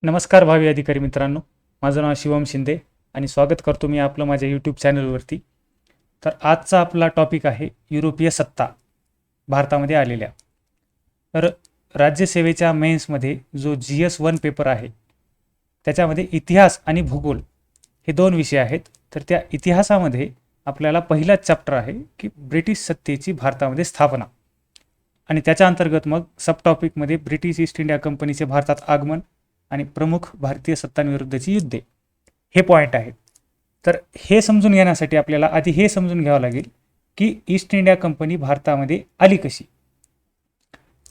नमस्कार भावी अधिकारी मित्रांनो, माझं नाव शिवम शिंदे आणि स्वागत करतो मी आपलं माझ्या यूट्यूब चॅनलवरती. तर आजचा आपला टॉपिक आहे युरोपीय सत्ता भारतामध्ये आलेल्या. तर राज्यसेवेच्या मेन्समध्ये जो GS1 पेपर आहे त्याच्यामध्ये इतिहास आणि भूगोल हे दोन विषय आहेत. तर त्या इतिहासामध्ये आपल्याला पहिलाच चॅप्टर आहे की ब्रिटिश सत्तेची भारतामध्ये स्थापना, आणि त्याच्या अंतर्गत मग सब टॉपिकमध्ये ब्रिटिश ईस्ट इंडिया कंपनीचे भारतात आगमन आणि प्रमुख भारतीय सत्तांविरुद्धची युद्धे हे पॉईंट आहेत. तर हे समजून घेण्यासाठी आपल्याला आधी हे समजून घ्यावं लागेल की ईस्ट इंडिया कंपनी भारतामध्ये आली कशी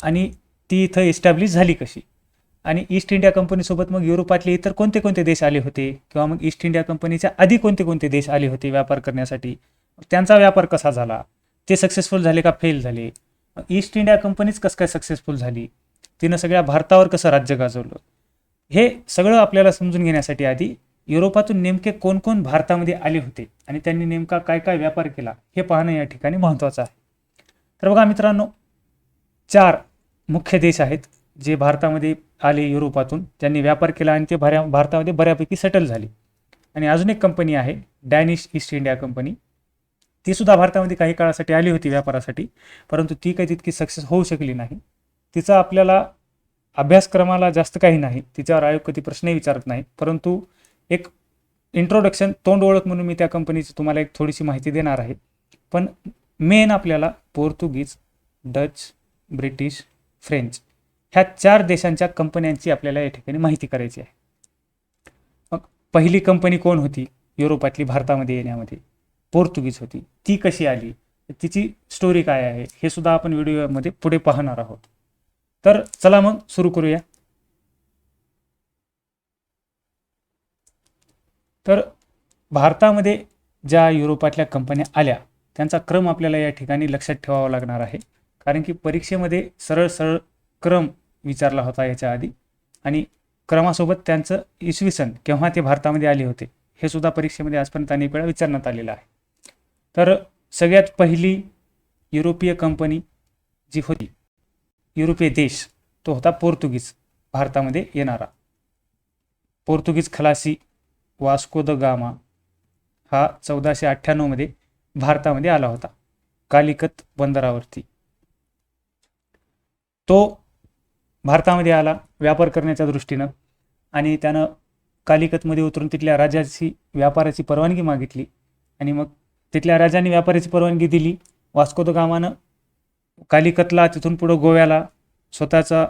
आणि ती इथं एस्टॅब्लिश झाली कशी, आणि ईस्ट इंडिया कंपनीसोबत मग युरोपातले इतर कोणते कोणते देश आले होते, किंवा मग ईस्ट इंडिया कंपनीच्या आधी कोणते कोणते देश आले होते व्यापार करण्यासाठी, त्यांचा व्यापार कसा झाला, ते सक्सेसफुल झाले का फेल झाले, ईस्ट इंडिया कंपनीच कसं काय सक्सेसफुल झाली, तिनं सगळ्या भारतावर कसं राज्य गाजवलं, हे सगळं आपल्याला समजून घेण्यासाठी आधी युरोपातून नेमके कोण कोण भारतामध्ये आले होते आणि त्यांनी नेमका काय काय व्यापार केला हे पाहणं या ठिकाणी महत्त्वाचं आहे. तर बघा मित्रांनो, 4 मुख्य देश आहेत जे भारतामध्ये आले युरोपातून, ज्यांनी व्यापार केला आणि ते भारतामध्ये बऱ्यापैकी सेटल झाले. आणि अजून एक कंपनी आहे डॅनिश ईस्ट इंडिया कंपनी, ती सुद्धा भारतामध्ये काही काळासाठी आली होती व्यापारासाठी, परंतु ती काही तितकी सक्सेस होऊ शकली नाही. तिचा आपल्याला अभ्यासक्रमाला जास्त काही नाही, तिच्यावर आयोग कधी प्रश्नही विचारत नाही, परंतु एक इंट्रोडक्शन, तोंड ओळख म्हणून मी त्या कंपनीची तुम्हाला एक थोडीशी माहिती देणार आहे. पण मेन आपल्याला पोर्तुगीज, डच, ब्रिटिश, फ्रेंच ह्या 4 देशांच्या कंपन्यांची आपल्याला या ठिकाणी माहिती करायची आहे. मग पहिली कंपनी कोण होती युरोपातली भारतामध्ये येण्यामध्ये? पोर्तुगीज होती. ती कशी आली, तिची स्टोरी काय आहे हे सुद्धा आपण व्हिडिओमध्ये पुढे पाहणार आहोत. तर चला मग सुरू करूया. तर भारतामध्ये ज्या युरोपातल्या कंपन्या आल्या त्यांचा क्रम आपल्याला या ठिकाणी लक्षात ठेवावा लागणार आहे, कारण की परीक्षेमध्ये सरळ सरळ क्रम विचारला होता याच्या आधी, आणि क्रमासोबत त्यांचं इसवी सन केव्हा ते भारतामध्ये आले होते हे सुद्धा परीक्षेमध्ये आजपर्यंत अनेक वेळा विचारण्यात आलेलं आहे. तर सगळ्यात पहिली युरोपीय कंपनी जी होती, युरोपीय देश, तो होता पोर्तुगीज भारतामध्ये येणारा. पोर्तुगीज खलासी वास्को द गामा हा 1498 मध्ये भारतामध्ये आला होता कालिकत बंदरावरती. तो भारतामध्ये आला व्यापार करण्याच्या दृष्टीनं, आणि त्यानं कालिकतमध्ये उतरून तिथल्या राजाची व्यापाराची परवानगी मागितली, आणि मग तिथल्या राजाने व्यापाराची परवानगी दिली. वास्को द गामानं कालिकतला, तिथून पुढं गोव्याला स्वतःचा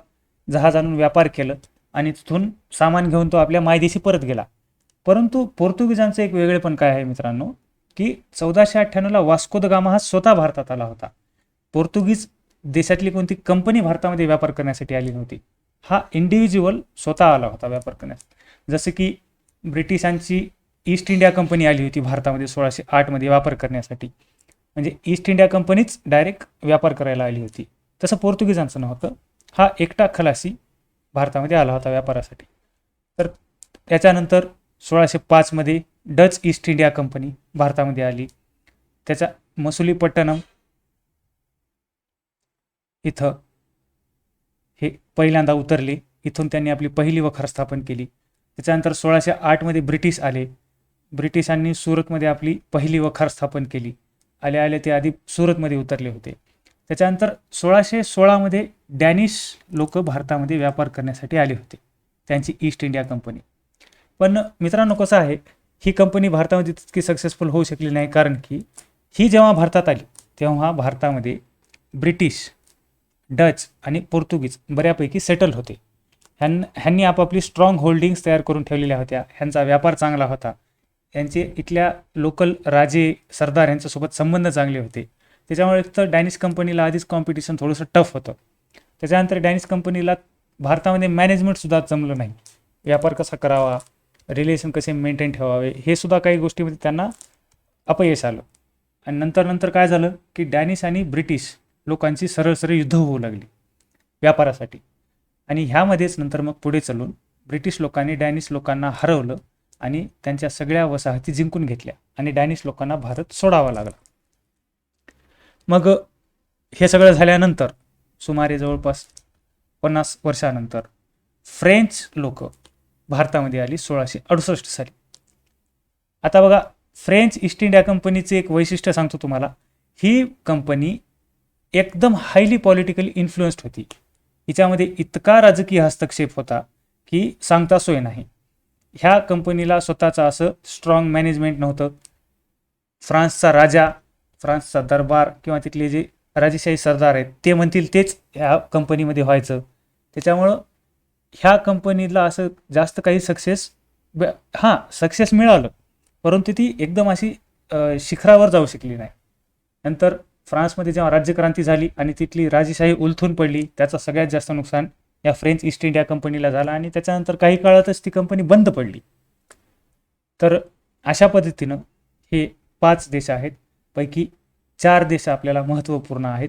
जहाज आणून व्यापार केलं, आणि तिथून सामान घेऊन तो आपल्या मायदेशी परत गेला. परंतु पोर्तुगीजांचं एक वेगळेपण काय आहे मित्रांनो, की 1498ला वास्को द गामा हा स्वतः भारतात आला होता. पोर्तुगीज देशातली कोणती कंपनी भारतामध्ये व्यापार करण्यासाठी आली नव्हती, हा इंडिव्हिज्युअल स्वतः आला होता व्यापार करण्यासाठी. जसं की ब्रिटिशांची ईस्ट इंडिया कंपनी आली होती भारतामध्ये 1608 मध्ये व्यापार करण्यासाठी, म्हणजे ईस्ट इंडिया कंपनीच डायरेक्ट व्यापार करायला आली होती. तसं पोर्तुगीजांचं नव्हतं, हा एकटा खलासी भारतामध्ये आला होता व्यापारासाठी. तर त्याच्यानंतर 1605 मध्ये डच ईस्ट इंडिया कंपनी भारतामध्ये आली. त्याच्या मसुलीपट्टणम इथं हे पहिल्यांदा उतरले, इथून त्यांनी आपली पहिली वखार स्थापन केली. त्याच्यानंतर 1608 मध्ये ब्रिटिश आले, ब्रिटिशांनी सुरतमध्ये आपली पहिली वखार स्थापन केली. आले आले ते आधी सुरतमध्ये उतरले होते. त्याच्यानंतर 1616 मध्ये डॅनिश लोक भारतामध्ये व्यापार करण्यासाठी आले होते, त्यांची ईस्ट इंडिया कंपनी. पण मित्रांनो कसं आहे, ही कंपनी भारतामध्ये तितकी सक्सेसफुल होऊ शकली नाही, कारण की ही जेव्हा भारतात आली तेव्हा भारतामध्ये ब्रिटिश, डच आणि पोर्तुगीज बऱ्यापैकी सेटल होते. ह्यांनी आपापली स्ट्रॉंग होल्डिंग्स तयार करून ठेवलेल्या होत्या, ह्यांचा व्यापार चांगला होता, यांचे इथल्या लोकल राजे सरदार यांच्यासोबत संबंध चांगले होते. त्याच्यामुळे तर डॅनिश कंपनीला आधीच कॉम्पिटिशन थोडंसं टफ होतं. त्याच्यानंतर डॅनिश कंपनीला भारतामध्ये मॅनेजमेंटसुद्धा जमलं नाही, व्यापार कसा करावा, रिलेशन कसे मेंटेन ठेवावे हे सुद्धा काही गोष्टीमध्ये त्यांना अपयश आलं. आणि नंतर काय झालं की डॅनिश आणि ब्रिटिश लोकांची सरळ सरळ युद्ध होऊ लागली व्यापारासाठी, आणि ह्यामध्येच नंतर मग पुढे चालून ब्रिटिश लोकांनी डॅनिश लोकांना हरवलं आणि त्यांच्या सगळ्या वसाहती जिंकून घेतल्या, आणि डॅनिश लोकांना भारत सोडावा लागला. मग हे सगळं झाल्यानंतर सुमारे जवळपास 50 वर्षानंतर फ्रेंच लोक भारतामध्ये आली 1668 साली. आता बघा, फ्रेंच ईस्ट इंडिया कंपनीचे एक वैशिष्ट्य सांगतो तुम्हाला. ही कंपनी एकदम हायली पॉलिटिकली इन्फ्लुएन्स्ड होती. हिच्यामध्ये इतका राजकीय हस्तक्षेप होता की सांगता सोय नाही. ह्या कंपनीला स्वतःचं असं स्ट्रॉंग मॅनेजमेंट नव्हतं. फ्रान्सचा राजा, फ्रान्सचा दरबार किंवा तिथले जे राजेशाही सरदार आहेत ते म्हणतील तेच ह्या कंपनीमध्ये व्हायचं. त्याच्यामुळं ह्या कंपनीला असं जास्त काही सक्सेस मिळालं, परंतु ती एकदम अशी शिखरावर जाऊ शकली नाही. नंतर फ्रान्समध्ये जेव्हा राज्यक्रांती झाली आणि तिथली राजेशाही उलथून पडली, त्याचं सगळ्यात जास्त नुकसान या फ्रेंच ईस्ट इंडिया कंपनीला झाला आणि त्याच्यानंतर काही काळातच ती कंपनी बंद पडली. तर अशा पद्धतीनं हे 5 देश आहेत, पैकी 4 देश आपल्याला महत्त्वपूर्ण आहेत.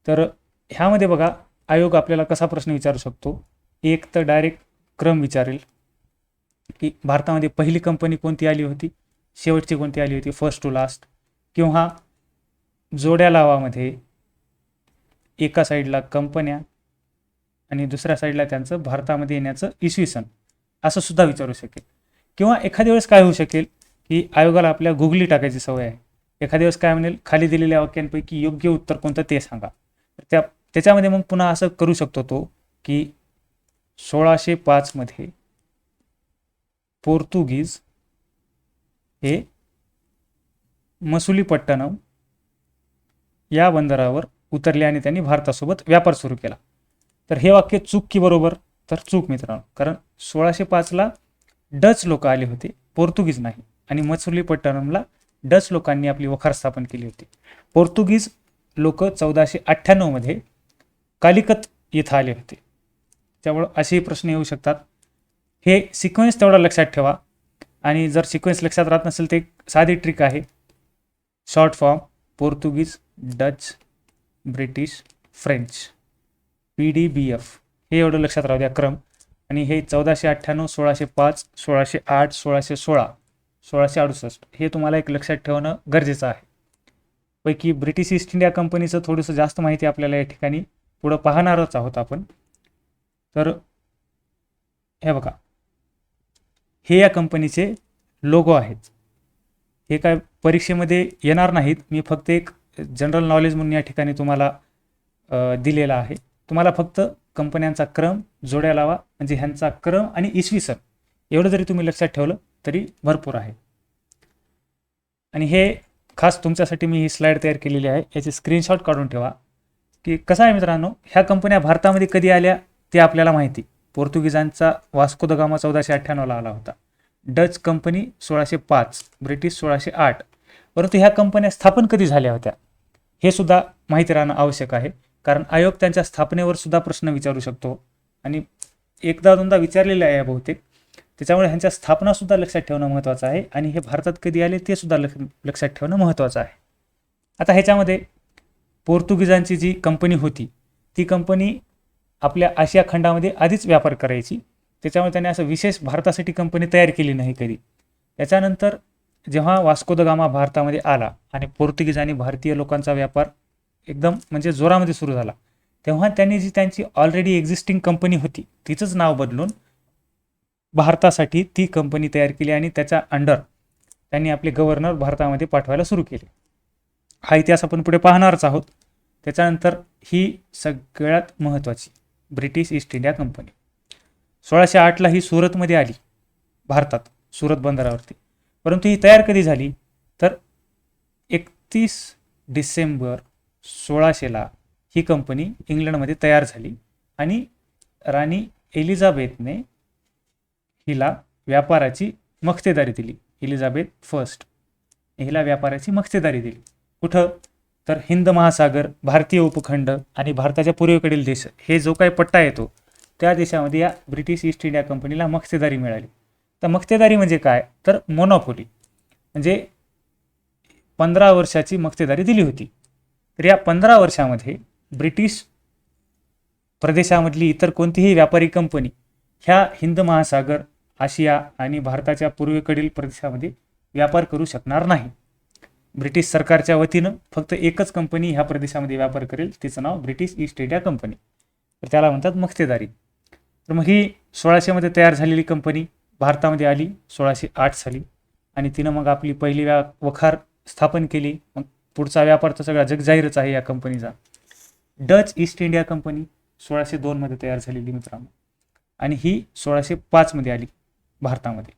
तर ह्यामध्ये बघा, आयोग आपल्याला कसा प्रश्न विचारू शकतो. एक तर डायरेक्ट क्रम विचारेल की भारतामध्ये पहिली कंपनी कोणती आली होती, शेवटची कोणती आली होती, फर्स्ट टू लास्ट, किंवा जोड्या लावामध्ये एका साईडला कंपन्या आणि दुसऱ्या साईडला त्यांचं भारतामध्ये येण्याचं इसवी सन, असं सुद्धा विचारू शकेल. किंवा एखाद्या वेळेस काय होऊ शकेल की आयोगाला आपल्या गुगली टाकायची सवय आहे. एखाद्या वेळेस काय म्हणेल, खाली दिलेल्या वाक्यांपैकी योग्य उत्तर कोणतं ते सांगा. त्याच्यामध्ये मग पुन्हा असं करू शकतो तो की 1605 मध्ये पोर्तुगीज हे मसुलीपट्टणम या बंदरावर उतरले आणि त्यांनी भारतासोबत व्यापार सुरू केला. तर हे वाक्य चूक की बरोबर? तर चूक मित्रांनो, कारण 1605ला डच लोक आले होते, पोर्तुगीज नाही. आणि मसुलीपट्टणमला डच लोकांनी आपली वखार स्थापन केली होती. पोर्तुगीज लोक 1498 मध्ये कालिकत येथे आले होते. त्यामुळं असेही प्रश्न येऊ शकतात. हे सिक्वेन्स तेवढा लक्षात ठेवा, आणि जर सिक्वेन्स लक्षात राहत नसेल तर एक साधी ट्रिक आहे. शॉर्ट फॉर्म पोर्तुगीज, डच, ब्रिटिश, फ्रेंच, PDBF, हे एवढं लक्षात राहू द्या क्रम. आणि हे 1498, 1605, 1608, 1616, 1668 हे तुम्हाला एक लक्षात ठेवणं गरजेचं आहे. पैकी ब्रिटिश ईस्ट इंडिया कंपनीचं थोडंसं जास्त माहिती आपल्याला या ठिकाणी पुढं पाहणारच आहोत आपण. तर हे बघा, हे या कंपनीचे लोगो आहेत. हे काय परीक्षेमध्ये येणार नाहीत, मी फक्त एक जनरल नॉलेज म्हणून या ठिकाणी तुम्हाला दिलेला आहे. तुम्हाला फक्त कंपन्यांचा क्रम, जोड्या लावा, म्हणजे ह्यांचा क्रम आणि इसवी सन एवढं जरी तुम्ही लक्षात ठेवलं तरी भरपूर आहे. आणि हे खास तुमच्यासाठी मी ही स्लाईड तयार केलेली आहे, याचे स्क्रीनशॉट काढून ठेवा. की कसं आहे मित्रांनो, ह्या कंपन्या भारतामध्ये कधी आल्या ते आपल्याला माहिती. पोर्तुगीजांचा वास्को द गामा 1498ला आला होता, डच कंपनी 1605, ब्रिटिश 1608. परंतु ह्या कंपन्या स्थापन कधी झाल्या होत्या हे सुद्धा माहिती राहणं आवश्यक आहे, कारण आयोग त्यांच्या स्थापनेवर सुद्धा प्रश्न विचारू शकतो आणि एकदा दोनदा विचारलेले आहे बहुतेक. त्याच्यामुळे ह्यांच्या स्थापनासुद्धा लक्षात ठेवणं महत्त्वाचं आहे, आणि हे भारतात कधी आले ते सुद्धा लक्षात ठेवणं महत्त्वाचं आहे. आता ह्याच्यामध्ये पोर्तुगीजांची जी कंपनी होती ती कंपनी आपल्या आशिया खंडामध्ये आधीच व्यापार करायची. त्याच्यामुळे त्याने असं विशेष भारतासाठी कंपनी तयार केली नाही कधी. त्याच्यानंतर जेव्हा वास्को द गामा भारतामध्ये आला आणि पोर्तुगीज आणि भारतीय लोकांचा व्यापार एकदम म्हणजे जोरामध्ये सुरू झाला, तेव्हा त्यांनी जी त्यांची ऑलरेडी एक्झिस्टिंग कंपनी होती तिचंच नाव बदलून भारतासाठी ती कंपनी तयार केली आणि त्याच्या अंडर त्यांनी आपले गव्हर्नर भारतामध्ये पाठवायला सुरू केले. हा इतिहास आपण पुढे पाहणारच आहोत. त्याच्यानंतर ही सगळ्यात महत्त्वाची ब्रिटिश ईस्ट इंडिया कंपनी 1608ला ही सुरतमध्ये आली, भारतात, सुरत बंदरावरती. परंतु ही तयार कधी झाली तर 31 डिसेंबर 1600ला ही कंपनी इंग्लंडमध्ये तयार झाली आणि राणी एलिझाबेथने हिला व्यापाराची मक्तेदारी दिली. एलिझाबेथ फर्स्ट हिला व्यापाराची मक्तेदारी दिली. कुठं तर हिंद महासागर, भारतीय उपखंड आणि भारताच्या पूर्वेकडील देश हे जो काही पट्टा येतो त्या देशामध्ये या ब्रिटिश ईस्ट इंडिया कंपनीला मक्तेदारी मिळाली. तर मक्तेदारी म्हणजे काय तर मोनोपोली, म्हणजे 15 वर्षाची मक्तेदारी दिली होती. तर या 15 वर्षामध्ये ब्रिटिश प्रदेशामधली इतर कोणतीही व्यापारी कंपनी ह्या हिंद महासागर, आशिया आणि भारताच्या पूर्वेकडील प्रदेशामध्ये व्यापार करू शकणार नाही. ब्रिटिश सरकारच्या वतीनं फक्त एकच कंपनी ह्या प्रदेशामध्ये व्यापार करेल, तिचं नाव ब्रिटिश ईस्ट इंडिया कंपनी. तर त्याला म्हणतात मक्तेदारी. तर मग ही 1600 तयार झालेली कंपनी भारतामध्ये आली 1608 साली आणि तिनं मग आपली पहिली वखार स्थापन केली. मग पुढचा व्यापार तर सगळा जगजाहीरच आहे या कंपनीचा. डच ईस्ट इंडिया कंपनी 1602 तयार झालेली मित्रांनो आणि ही 1605 आली भारतामध्ये.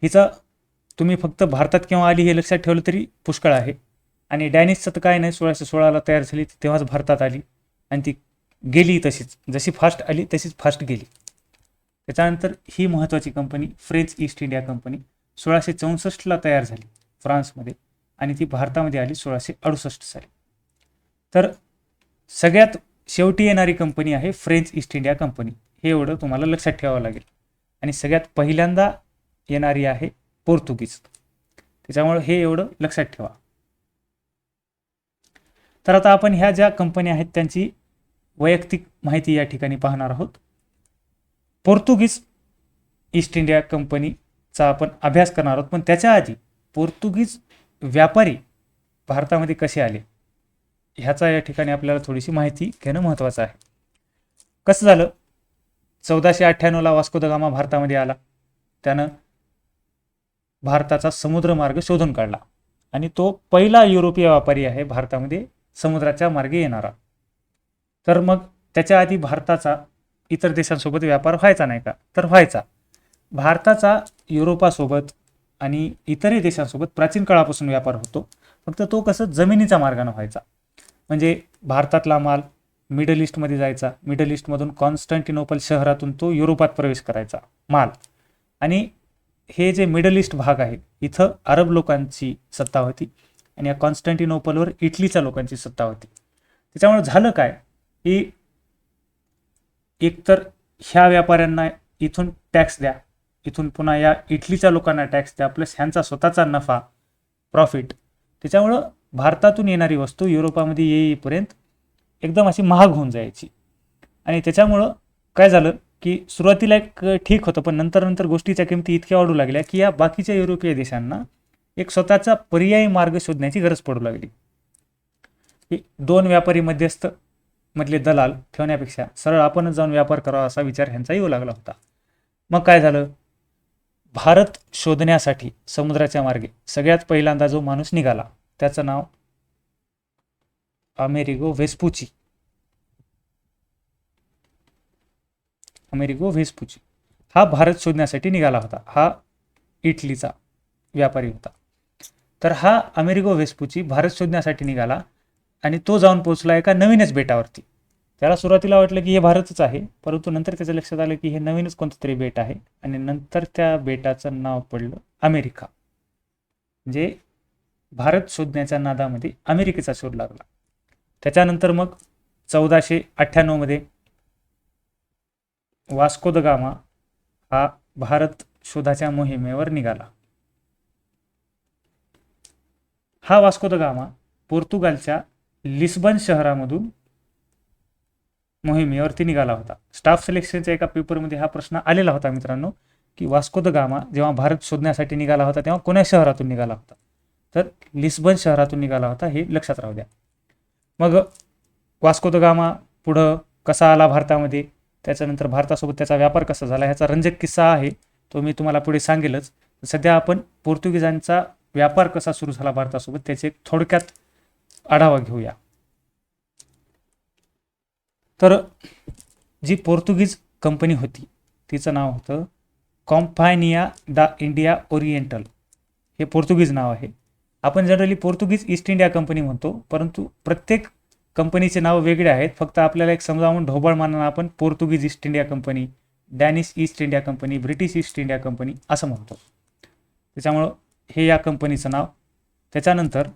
हिचा तुम्ही फक्त भारतात केव्हा आली हे लक्षात ठेवलं तरी पुष्कळ आहे. आणि डॅनिशचं तर काय नाही, 1616 तयार झाली तेव्हाच भारतात आली आणि ती गेली तशीच, जशी फास्ट आली तशीच फास्ट गेली. त्याच्यानंतर ही महत्त्वाची company French east India company 1664 तयार झाली फ्रान्समध्ये आणि ती भारतामध्ये आली 1668 साली. तर सगळ्यात शेवटी येणारी कंपनी आहे फ्रेंच ईस्ट इंडिया कंपनी, हे एवढं तुम्हाला लक्षात ठेवावं लागेल. आणि सगळ्यात पहिल्यांदा येणारी आहे पोर्तुगीज, त्याच्यामुळे हे एवढं लक्षात ठेवा. तर आता आपण ह्या ज्या कंपन्या आहेत त्यांची वैयक्तिक माहिती या ठिकाणी पाहणार आहोत. पोर्तुगीज ईस्ट इंडिया कंपनीचा आपण अभ्यास करणार आहोत, पण त्याच्या आधी पोर्तुगीज व्यापारी भारतामध्ये कसे आले ह्याचा या ठिकाणी आपल्याला थोडीशी माहिती घेणं महत्त्वाचं आहे. कसं झालं, 1498 वास्को द गामा भारतामध्ये आला. त्यानं भारताचा समुद्रमार्ग शोधून काढला आणि तो पहिला युरोपीय व्यापारी आहे भारतामध्ये समुद्राच्या मार्गे येणारा. तर मग त्याच्या आधी भारताचा इतर देशांसोबत व्यापार व्हायचा नाही का? तर व्हायचा. भारताचा युरोपासोबत आणि इतरही देशांसोबत प्राचीन काळापासून व्यापार होतो, फक्त तो कसं जमिनीच्या मार्गाने व्हायचा. म्हणजे भारतातला माल मिडल ईस्टमध्ये जायचा, मिडल ईस्टमधून कॉन्स्टंटिनोपल शहरातून तो युरोपात प्रवेश करायचा माल. आणि हे जे मिडल ईस्ट भाग आहे इथं अरब लोकांची सत्ता होती आणि या कॉन्स्टंटिनोपलवर इटलीच्या लोकांची सत्ता होती. त्याच्यामुळे झालं काय की एकतर ह्या व्यापाऱ्यांना इथून टॅक्स द्या, इथून पुन्हा या इटलीच्या लोकांना टॅक्स द्या, प्लस ह्यांचा स्वतःचा नफा प्रॉफिट. त्याच्यामुळं भारतातून येणारी वस्तू युरोपामध्ये येईपर्यंत एकदम अशी महाग होऊन जायची. आणि त्याच्यामुळं काय झालं की सुरुवातीला एक ठीक होतं, पण नंतर गोष्टीच्या किमती इतक्या वाढू लागल्या की या बाकीच्या युरोपीय देशांना एक स्वतःचा पर्यायी मार्ग शोधण्याची गरज पडू लागली. दोन व्यापारी मध्यस्थ मधले दलाल ठेवण्यापेक्षा सरळ आपणच जाऊन व्यापार करावा असा विचार ह्यांचा येऊ लागला होता. मग काय झालं, भारत शोधण्यासाठी समुद्राच्या मार्गे सगळ्यात पहिल्यांदा जो माणूस निघाला त्याचं नाव अमेरिगो वेस्पुची. अमेरिगो वेस्पुची हा भारत शोधण्यासाठी निघाला होता. हा इटलीचा व्यापारी होता. तर हा अमेरिगो वेस्पुची भारत शोधण्यासाठी निघाला आणि तो जाऊन पोहोचला एका नवीनच बेटावरती. त्याला सुरुवातीला वाटलं की हे भारतच आहे, परंतु नंतर त्याच्या लक्षात आलं की हे नवीनच कोणतं तरी बेट आहे आणि नंतर त्या बेटाचं नाव पडलं अमेरिका. म्हणजे भारत शोधण्याच्या नादामध्ये अमेरिकेचा शोध लागला. त्याच्यानंतर मग 1498 वास्को द गामा हा भारत शोधाच्या मोहिमेवर निघाला. हा वास्को द गामा पोर्तुगालच्या लिस्बन शहरामधून मोहिमेवरती निघाला होता. स्टाफ सिलेक्शनच्या एका पेपरमध्ये हा प्रश्न आलेला होता मित्रांनो की वास्को द गामा जेव्हा भारत शोधण्यासाठी निघाला होता तेव्हा कोण्या शहरातून निघाला होता? तर लिस्बन शहरातून निघाला होता, हे लक्षात राहू द्या. मग वास्को द गामा पुढं कसा आला भारतामध्ये, त्याच्यानंतर भारतासोबत त्याचा व्यापार कसा झाला ह्याचा रंजक किस्सा आहे, तो मी तुम्हाला पुढे सांगेलच. सध्या आपण पोर्तुगीजांचा व्यापार कसा सुरू झाला भारतासोबत त्याचे एक थोडक्यात आढावा घेऊया. तर जी पोर्तुगीज कंपनी होती तिचं नाव होतं कॉम्पानिया दा इंडिया ओरिएंटल. हे पोर्तुगीज नाव आहे. आपण जनरली पोर्तुगीज ईस्ट इंडिया कंपनी म्हणतो, परंतु प्रत्येक कंपनीचे नाव वेगळे आहेत. फक्त आपल्याला एक समजावून ढोबळ मानानं आपण Portuguese East India Company, Danish East India Company, British East India Company असं म्हणतो. त्याच्यामुळं हे या कंपनीचं नाव. त्याच्यानंतर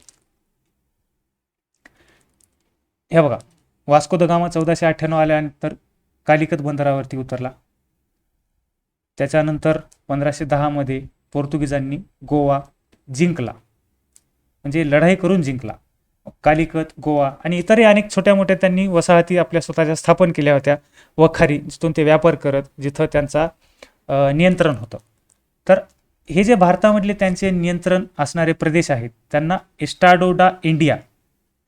हे बघा, वास्को द गामा 1498 आल्यानंतर कालिकत बंदरावरती उतरला. त्याच्यानंतर 1510 पोर्तुगीजांनी गोवा जिंकला, म्हणजे लढाई करून जिंकला. कालिकत, गोवा आणि इतरही अनेक छोट्या मोठ्या त्यांनी वसाहती आपल्या स्वतःच्या स्थापन केल्या होत्या, वखारी, जिथून ते व्यापार करत, जिथं त्यांचा नियंत्रण होतं. तर हे जे भारतामधले त्यांचे नियंत्रण असणारे प्रदेश आहेत त्यांना एस्टाडो डा इंडिया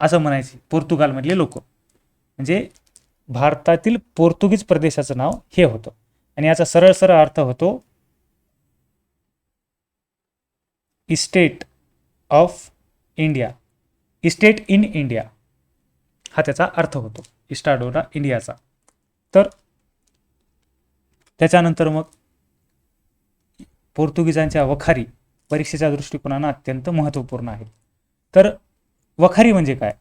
असं म्हणायचे पोर्तुगालमधले लोक. म्हणजे भारतातील पोर्तुगीज प्रदेशाचं नाव हे होतं आणि याचा सरळ सरळ अर्थ होतो estate of India, estate in India हा त्याचा अर्थ होतो, इस्टाडोरा इंडियाचा. तर त्याच्यानंतर मग पोर्तुगीजांच्या वखारी परीक्षेच्या दृष्टिकोनानं अत्यंत महत्त्वपूर्ण आहेत. तर वखारी म्हणजे काय?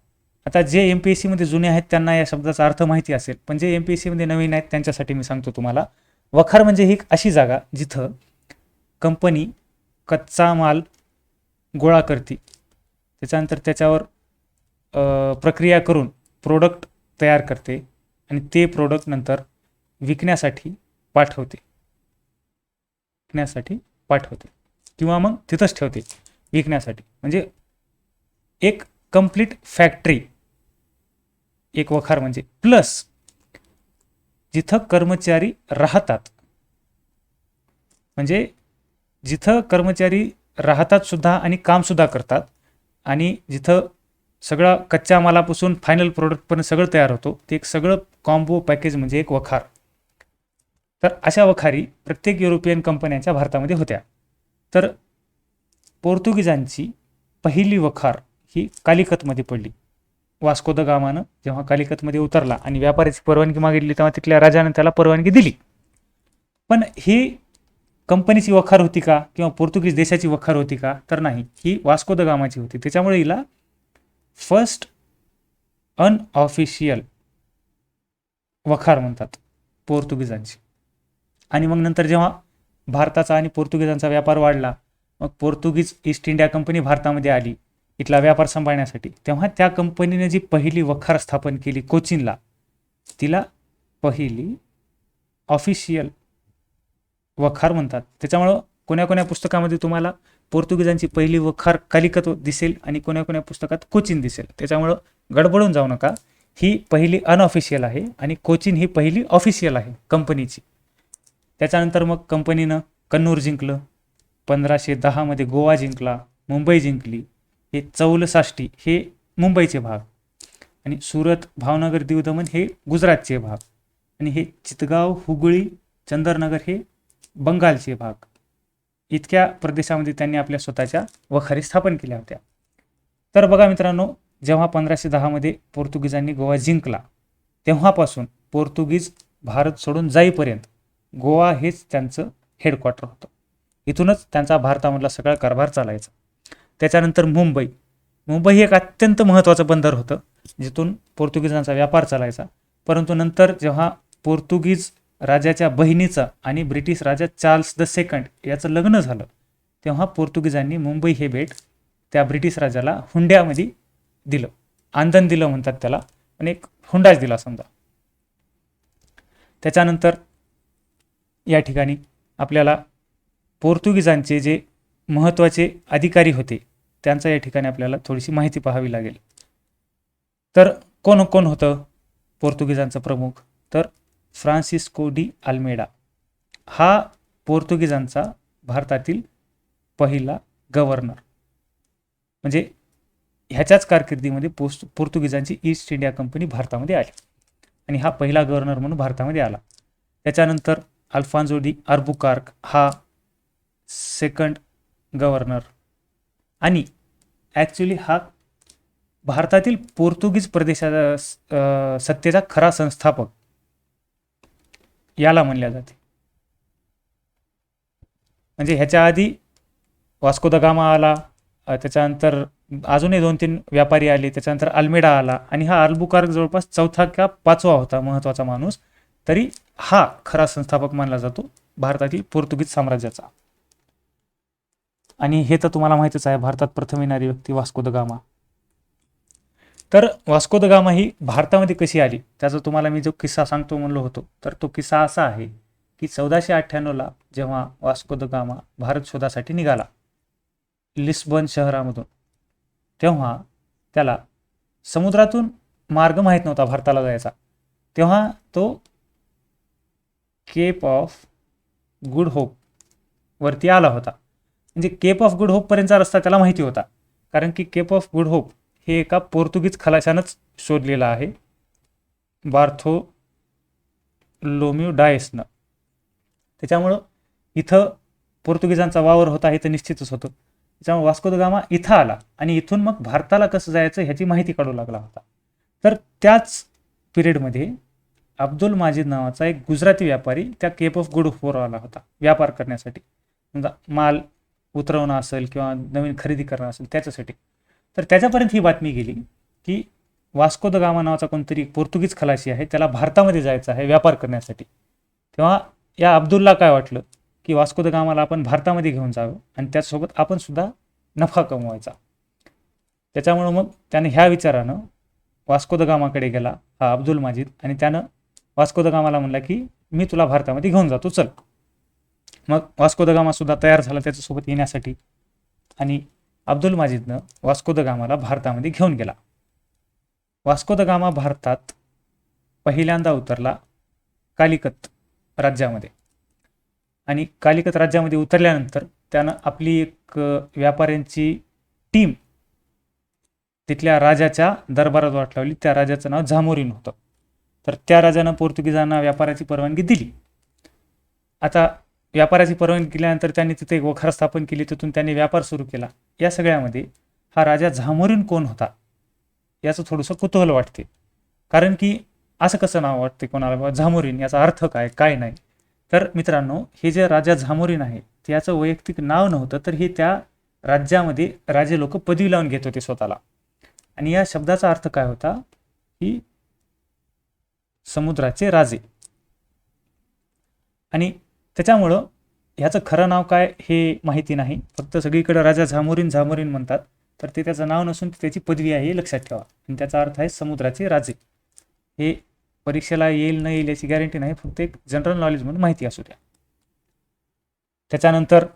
आता जे MPSC मध्ये जुने आहेत त्यांना या शब्दाचा अर्थ माहिती असेल, पण जे MPSC मध्ये नवीन आहेत त्यांच्यासाठी मी सांगतो तुम्हाला. वखार म्हणजे ही अशी जागा जिथं कंपनी कच्चा माल गोळा करते, त्याच्यानंतर त्याच्यावर प्रक्रिया करून प्रोडक्ट तयार करते आणि ते प्रोडक्ट नंतर विकण्यासाठी पाठवते किंवा मग तिथंच ठेवते विकण्यासाठी. म्हणजे एक कंप्लीट फॅक्टरी एक वखार म्हणजे, प्लस जिथं कर्मचारी राहतात, म्हणजे जिथं कर्मचारी राहतात सुद्धा आणि कामसुद्धा करतात आणि जिथं सगळं कच्च्या मालापासून फायनल प्रोडक्टपर्यंत सगळं तयार होतो, ते एक सगळं कॉम्बो पॅकेज म्हणजे एक वखार. तर अशा वखारी प्रत्येक युरोपियन कंपन्यांच्या भारतामध्ये होत्या. तर पोर्तुगीजांची पहिली वखार ही कालिकतमध्ये पडली. वास्को द गामानं जेव्हा कालिकतमध्ये उतरला आणि व्यापाराची परवानगी मागितली तेव्हा तिथल्या राजाने त्याला परवानगी दिली. पण ही कंपनीची वखार होती का किंवा पोर्तुगीज देशाची वखार होती का? तर नाही, ही वास्को द गामाची होती. त्याच्यामुळे हिला फर्स्ट अनऑफिशियल वखार म्हणतात पोर्तुगीजांची. आणि मग नंतर जेव्हा भारताचा आणि पोर्तुगीजांचा व्यापार वाढला, मग पोर्तुगीज ईस्ट इंडिया कंपनी भारतामध्ये आली इथला व्यापार सांभाळण्यासाठी, तेव्हा त्या कंपनीने जी पहिली वखार स्थापन केली कोचीनला, तिला पहिली ऑफिशियल वखार म्हणतात. त्याच्यामुळं कोण्या पुस्तकामध्ये तुम्हाला पोर्तुगीजांची पहिली वखार कालिकत दिसेल आणि कोण्या पुस्तकात कोचीन दिसेल. त्याच्यामुळं गडबडून जाऊ नका. ही पहिली अनऑफिशियल आहे आणि कोचीन ही पहिली ऑफिशियल आहे कंपनीची. त्याच्यानंतर मग कंपनीनं कन्नूर जिंकलं, 1510 मध्ये गोवा जिंकला, मुंबई जिंकली. हे चौलसाष्टी हे मुंबईचे भाग आणि सुरत, भावनगर, दीव दमण हे गुजरातचे भाग आणि हे चितगाव, हुगळी, चंदरनगर हे बंगालचे भाग. इतक्या प्रदेशामध्ये त्यांनी आपल्या स्वतःच्या वखारी स्थापन केल्या होत्या. तर बघा मित्रांनो, जेव्हा 1510 मध्ये पोर्तुगीजांनी गोवा जिंकला तेव्हापासून पोर्तुगीज भारत सोडून जाईपर्यंत गोवा हेच त्यांचं हेडक्वार्टर होतं. इथूनच त्यांचा भारतामधला सगळा कारभार चालायचा. त्याच्यानंतर मुंबई हे एक अत्यंत महत्त्वाचं बंदर होतं जिथून पोर्तुगीजांचा व्यापार चालायचा. परंतु नंतर जेव्हा पोर्तुगीज राजाच्या बहिणीचं आणि ब्रिटिश राजा चार्ल्स II याचं लग्न झालं, तेव्हा पोर्तुगीजांनी मुंबई हे बेट त्या ब्रिटिश राजाला हुंड्यामध्ये दिलं. आंदन दिलं म्हणतात त्याला, पण एक हुंडाच दिला समजा. त्याच्यानंतर या ठिकाणी आपल्याला पोर्तुगीजांचे जे महत्त्वाचे अधिकारी होते त्यांचा या ठिकाणी आपल्याला थोडीशी माहिती पाहावी लागेल. तर कोण होतं पोर्तुगीजांचं प्रमुख? तर फ्रान्सिस्को डी अल्मेडा हा पोर्तुगीजांचा भारतातील पहिला गव्हर्नर. म्हणजे ह्याच्याच कारकिर्दीमध्ये पोर्तुगीजांची ईस्ट इंडिया कंपनी भारतामध्ये आली आणि हा पहिला गव्हर्नर म्हणून भारतामध्ये आला. त्याच्यानंतर अल्फान्सो डी अल्बुकार्क हा सेकंड गव्हर्नर आणि ॲक्च्युली हा भारतातील पोर्तुगीज प्रदेशाचा सत्तेचा खरा संस्थापक याला म्हणल्या जाते. म्हणजे ह्याच्या आधी वास्को द गामा आला, त्याच्यानंतर अजूनही 2-3 व्यापारी आले, त्याच्यानंतर अल्मेडा आला आणि हा अल्बुकार्क जवळपास 4था का 5वा होता महत्त्वाचा माणूस. तरी हा खरा संस्थापक मानला जातो भारतातील पोर्तुगीज साम्राज्याचा. आणि हे तर तुम्हाला माहितीच आहे, भारतात प्रथम येणारी व्यक्ती वास्को द गामा. तर वास्को द गामा ही भारतामध्ये कशी आली त्याचा तुम्हाला मी जो किस्सा सांगतो म्हणलो होतो, तर तो किस्सा असा आहे की 1498ला जेव्हा वास्को द गामा भारत शोधासाठी निघाला लिस्बन शहरामधून, तेव्हा त्याला समुद्रातून मार्ग माहीत नव्हता भारताला जायचा. तेव्हा तो केप ऑफ गुड होप वरती आला होता. म्हणजे केप ऑफ गुड होपपर्यंतचा रस्ता त्याला माहिती होता, कारण की केप ऑफ गुड होप हे एका पोर्तुगीज खलाशानंच शोधलेला आहे, बार्थो लोम्यू डायसनं. त्याच्यामुळं इथं पोर्तुगीजांचा वावर होता हे तर निश्चितच होतं. त्याच्यामुळे वास्को द गामा इथं आला आणि इथून मग भारताला कसं जायचं ह्याची माहिती काढू लागला होता. तर त्याच पिरियडमध्ये अब्दुल माजिद नावाचा एक गुजराती व्यापारी त्या केप ऑफ गुड होपवर आला होता व्यापार करण्यासाठी, समजा माल उतरवणं असेल किंवा नवीन खरेदी करणं असेल त्याच्यासाठी. तर त्याच्यापर्यंत ही बातमी गेली की वास्को द गामा नावाचा कोणतरी पोर्तुगीज खलाशी आहे, त्याला भारतामध्ये जायचं आहे व्यापार करण्यासाठी. तेव्हा या अब्दुलला काय वाटलं की वास्को द गामाला आपण भारतामध्ये घेऊन जावं आणि त्याचसोबत आपण सुद्धा नफा कमवायचा. त्याच्यामुळं मग त्याने ह्या विचारानं वास्को द गामाकडे गेला हा अब्दुल माजिद, आणि त्यानं वास्को द गामाला म्हणला की मी तुला भारतामध्ये घेऊन जातो, चल. मग वास्को द गामा सुद्धा तयार झाला त्याच्यासोबत येण्यासाठी, आणि अब्दुल माजिदनं वास्को द गामाला भारतामध्ये घेऊन गेला. वास्को द गामा भारतात पहिल्यांदा उतरला कालिकत राज्यामध्ये, आणि कालिकत राज्यामध्ये उतरल्यानंतर त्यानं आपली एक व्यापाऱ्यांची टीम तिथल्या राजाच्या दरबारात वाट लावली. त्या राजाचं नाव झामोरीन होतं. तर त्या राजानं पोर्तुगीजांना व्यापाराची परवानगी दिली. आता व्यापाराची परवानगी केल्यानंतर त्यांनी तिथे एक वखार स्थापन केली, तिथून त्यांनी व्यापार सुरू केला. या सगळ्यामध्ये हा राजा झामोरीन कोण होता याचं थोडंसं कुतूहल वाटते, कारण की असं कसं नाव वाटते कोणाला झामोरीन, याचा अर्थ काय काय नाही. तर मित्रांनो, हे जे राजा झामोरीन आहे त्याचं वैयक्तिक नाव नव्हतं, तर हे त्या राज्यामध्ये राजे लोक पदवी लावून घेत होते स्वतःला. आणि या शब्दाचा अर्थ काय होता की समुद्राचे राजे. आणि त्याच्यामुळं ह्याचं खरं नाव काय हे माहिती नाही, फक्त सगळीकडे राजा झामोरीन झामोरीन म्हणतात. तर ते त्याचं नाव नसून त्याची पदवी आहे हे लक्षात ठेवा, आणि त्याचा अर्थ आहे समुद्राचे राजे. हे परीक्षेला येईल न येईल याची गॅरंटी नाही, फक्त एक जनरल नॉलेज म्हणून माहिती असू द्या. त्याच्यानंतर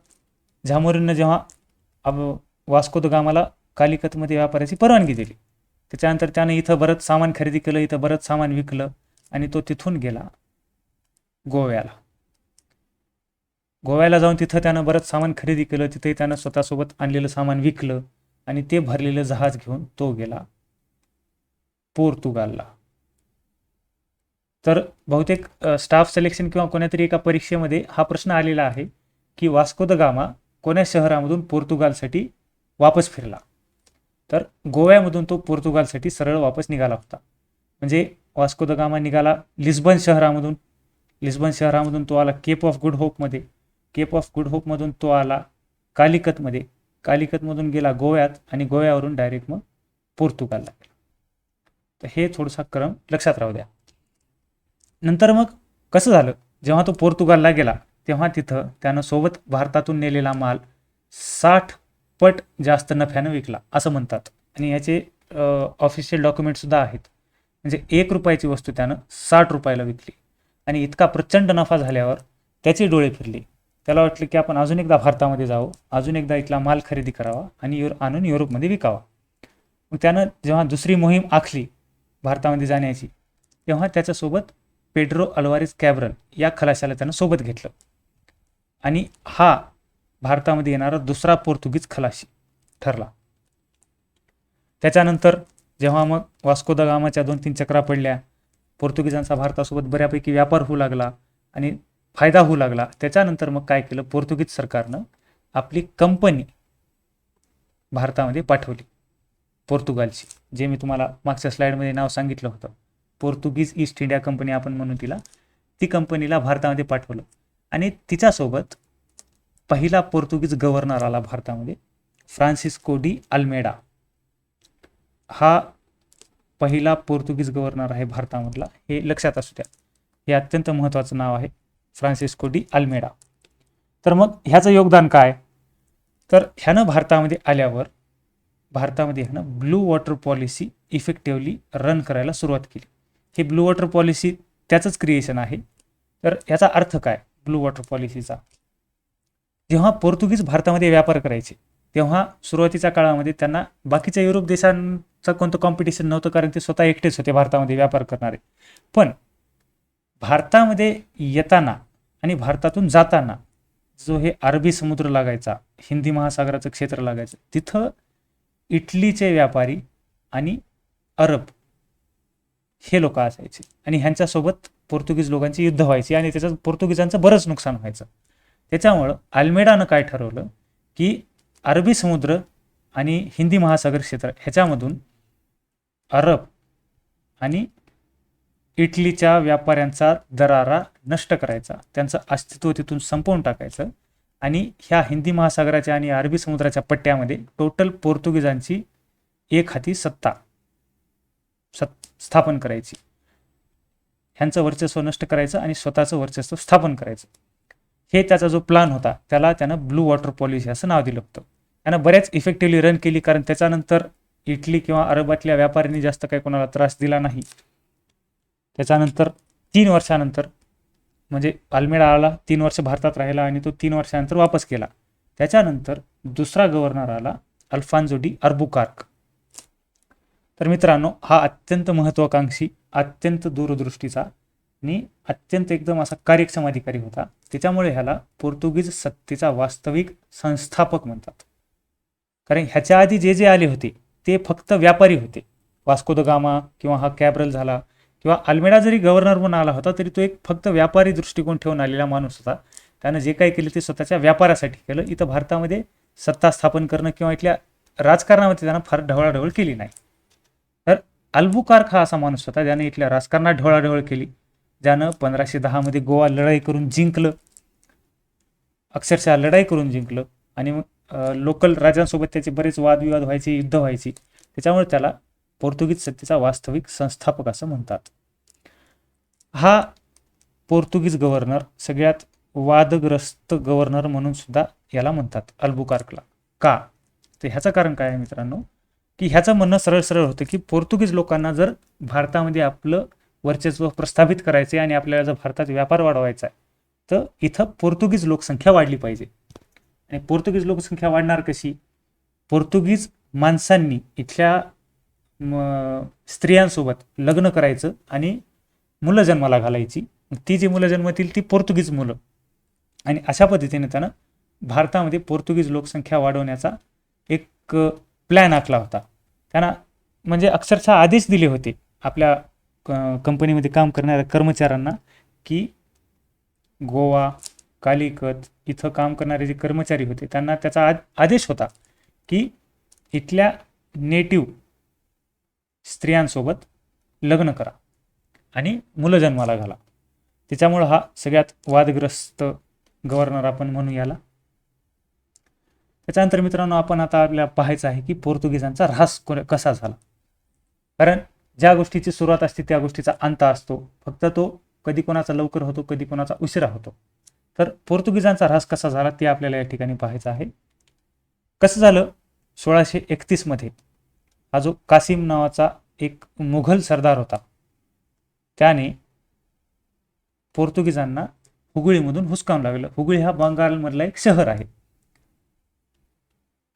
झामोरीननं जेव्हा वास्को द गामाला कालिकतमध्ये व्यापाराची परवानगी दिली, त्याच्यानंतर त्यानं इथं बरंच सामान खरेदी केलं, इथं बरंच सामान विकलं, आणि तो तिथून गेला गोव्याला. गोव्याला जाऊन तिथं त्यानं बरंच सामान खरेदी केलं, तिथे त्यानं स्वतःसोबत आणलेलं सामान विकलं, आणि ते भरलेलं जहाज घेऊन तो गेला पोर्तुगालला. तर बहुतेक स्टाफ सिलेक्शन किंवा कोणत्यातरी एका परीक्षेमध्ये हा प्रश्न आलेला आहे की वास्को द गामा कोण्या शहरामधून पोर्तुगालसाठी वापस फिरला. तर गोव्यामधून तो पोर्तुगालसाठी सरळ वापस निघाला होता. म्हणजे वास्को द गामा निघाला लिस्बन शहरामधून, लिस्बन शहरामधून तो आला केप ऑफ गुड होपमध्ये, केप ऑफ गुड होपमधून तो आला कालिकतमध्ये, कालिकतमधून गेला गोव्यात, आणि गोव्यावरून डायरेक्ट मग पोर्तुगालला गेला. तर हे थोडासा क्रम लक्षात राहू द्या. नंतर मग कसं झालं, जेव्हा तो पोर्तुगालला गेला तेव्हा तिथं त्यानं सोबत भारतातून नेलेला माल 60 पट जास्त नफ्यानं विकला असं म्हणतात, आणि ह्याचे ऑफिशियल डॉक्युमेंटसुद्धा आहेत. म्हणजे 1 रुपयाची वस्तू त्यानं 60 रुपयाला विकली, आणि इतका प्रचंड नफा झाल्यावर त्याचे डोळे फिरले. त्याला वाटलं की आपण अजून एकदा भारतामध्ये जावं, अजून एकदा इथला माल खरेदी करावा आणि आणून युरोपमध्ये विकावा. मग त्यानं जेव्हा दुसरी मोहीम आखली भारतामध्ये जाण्याची, तेव्हा त्याच्यासोबत पेड्रो अल्वारेज कॅब्रल या खलाशाला त्यानं सोबत घेतलं, आणि हा भारतामध्ये येणारा दुसरा पोर्तुगीज खलाशी ठरला. त्याच्यानंतर जेव्हा मग वास्को द गामाच्या 2-3 चक्रा पडल्या, पोर्तुगीजांचा भारतासोबत बऱ्यापैकी व्यापार होऊ लागला आणि फायदा होऊ लागला. त्याच्यानंतर मग काय केलं, पोर्तुगीज सरकारनं आपली कंपनी भारतामध्ये पाठवली पोर्तुगालची, जे मी तुम्हाला मागच्या स्लाईडमध्ये नाव सांगितलं होतं, पोर्तुगीज ईस्ट इंडिया कंपनी आपण म्हणून तिला. ती कंपनीला भारतामध्ये पाठवलं, आणि तिच्यासोबत पहिला पोर्तुगीज गव्हर्नर आला भारतामध्ये, फ्रान्सिस्को डी अल्मेडा. हा पहिला पोर्तुगीज गव्हर्नर आहे भारतामधला, हे लक्षात असू द्या. हे अत्यंत महत्त्वाचं नाव आहे, फ्रान्सिस्को डी अल्मेडा. तर मग ह्याचं योगदान काय, तर ह्यानं भारतामध्ये आल्यावर भारतामध्ये ह्यानं blue water policy effectively run करायला सुरुवात केली. ही ब्लू वॉटर पॉलिसी त्याचंच क्रिएशन आहे. तर याचा अर्थ काय ब्लू वॉटर पॉलिसीचा, जेव्हा पोर्तुगीज भारतामध्ये व्यापार करायचे तेव्हा सुरुवातीच्या काळामध्ये त्यांना बाकीच्या युरोप देशांचं कोणतं कॉम्पिटिशन नव्हतं, कारण ते स्वतः एकटेच होते भारतामध्ये व्यापार करणारे. पण भारतामध्ये येताना आणि भारतातून जाताना जो हे अरबी समुद्र लागायचा, हिंदी महासागराचं क्षेत्र लागायचं, तिथं इटलीचे व्यापारी आणि अरब हे लोक असायचे, आणि ह्यांच्यासोबत पोर्तुगीज लोकांची युद्ध व्हायची आणि त्याच्यात पोर्तुगीजांचं बरंच नुकसान व्हायचं. त्याच्यामुळं अल्मेडानं काय ठरवलं की अरबी समुद्र आणि हिंदी महासागर क्षेत्र ह्याच्यामधून अरब आणि इटलीच्या व्यापाऱ्यांचा दरारा नष्ट करायचा, त्यांचं अस्तित्व तिथून संपवून टाकायचं आणि ह्या हिंदी महासागराच्या आणि अरबी समुद्राच्या पट्ट्यामध्ये टोटल पोर्तुगीजांची एक हाती सत्ता स्थापन करायची, ह्यांचं वर्चस्व नष्ट करायचं आणि स्वतःचं वर्चस्व स्थापन करायचं. हे त्याचा जो प्लान होता त्याला त्यानं ब्लू वॉटर पॉलिसी असं नाव दिलं होतं. त्यानं बऱ्याच इफेक्टिव्हली रन केली, कारण त्याच्यानंतर इटली किंवा अरबातल्या व्यापाऱ्यांनी जास्त काही कोणाला त्रास दिला नाही. त्याच्यानंतर 3 वर्षानंतर म्हणजे अल्मेडा आला, 3 वर्ष भारतात राहिला आणि तो 3 वर्षानंतर वापस केला. त्याच्यानंतर दुसरा गव्हर्नर आला अल्फान्सो डी अल्बुकार्क. तर मित्रांनो, हा अत्यंत महत्त्वाकांक्षी, अत्यंत दूरदृष्टीचा आणि अत्यंत एकदम असा कार्यक्षम अधिकारी होता. त्याच्यामुळे ह्याला पोर्तुगीज सत्तेचा वास्तविक संस्थापक म्हणतात. कारण ह्याच्या आधी जे आले होते ते फक्त व्यापारी होते. वास्को द गामा किंवा हा कॅब्रल झाला किंवा अल्मेडा जरी गव्हर्नर म्हणून आला होता तरी तो एक फक्त व्यापारी दृष्टिकोन ठेवून आलेला माणूस होता. त्यानं जे काही केलं ते स्वतःच्या व्यापारासाठी केलं. इथं भारतामध्ये सत्ता स्थापन करणं किंवा इथल्या राजकारणामध्ये त्यानं फार ढवळाढवळ केली नाही. तर अल्बुकार्क हा असा माणूस होता ज्याने इथल्या राजकारणात ढवळाढवळ केली, ज्यानं 1510 मध्ये गोवा लढाई करून जिंकलं, अक्षरशः लढाई करून जिंकलं आणि लोकल राजांसोबत त्याचे बरेच वादविवाद व्हायचे, युद्ध व्हायची. त्याच्यामुळे त्याला पोर्तुगीज सत्तेचा वास्तविक संस्थापक असं म्हणतात. हा पोर्तुगीज गव्हर्नर सगळ्यात वादग्रस्त गव्हर्नर म्हणून सुद्धा याला म्हणतात, अल्बुकार्कला. का? तर ह्याचं कारण काय आहे मित्रांनो, की ह्याचं म्हणणं सरळ सरळ होतं की पोर्तुगीज लोकांना जर भारतामध्ये आपलं वर्चस्व प्रस्थापित करायचे आणि आपल्याला जर भारतात व्यापार वाढवायचा आहे तर इथं पोर्तुगीज लोकसंख्या वाढली पाहिजे. आणि पोर्तुगीज लोकसंख्या वाढणार कशी? पोर्तुगीज माणसांनी इथल्या स्त्रियांसोबत लग्न करायचं आणि मुलं जन्माला घालायची. ती जी मुलं जन्मतील ती पोर्तुगीज मुलं. आणि अशा पद्धतीने त्यानं भारतामध्ये पोर्तुगीज लोकसंख्या वाढवण्याचा एक प्लॅन आखला होता. त्यांना म्हणजे अक्षरशः आदेश दिले होते आपल्या कंपनीमध्ये काम करणाऱ्या कर्मचाऱ्यांना की गोवा, कालिकत इथं काम करणारे जे कर्मचारी होते त्यांना त्याचा आदेश होता की इथल्या नेटिव्ह स्त्रियांसोबत लग्न करा आणि मुलं जन्माला घाला. त्याच्यामुळं हा सगळ्यात वादग्रस्त गव्हर्नर आपण म्हणू याला. त्याच्यानंतर मित्रांनो, आपण आता आपल्याला पाहायचं आहे की पोर्तुगीजांचा ऱ्हास कसा झाला. कारण ज्या गोष्टीची सुरुवात असते त्या गोष्टीचा अंत असतो, फक्त तो कधी कोणाचा लवकर होतो, कधी कोणाचा उशिरा होतो. तर पोर्तुगीजांचा ऱ्हास कसा झाला ते आपल्याला या ठिकाणी पाहायचं आहे. कसं झालं, 1631 मध्ये हा जो कासिम नावाचा एक मुघल सरदार होता त्याने पोर्तुगीजांना हुगळीमधून हुसकावून लावलं. हुगळी हा बंगालमधला एक शहर आहे.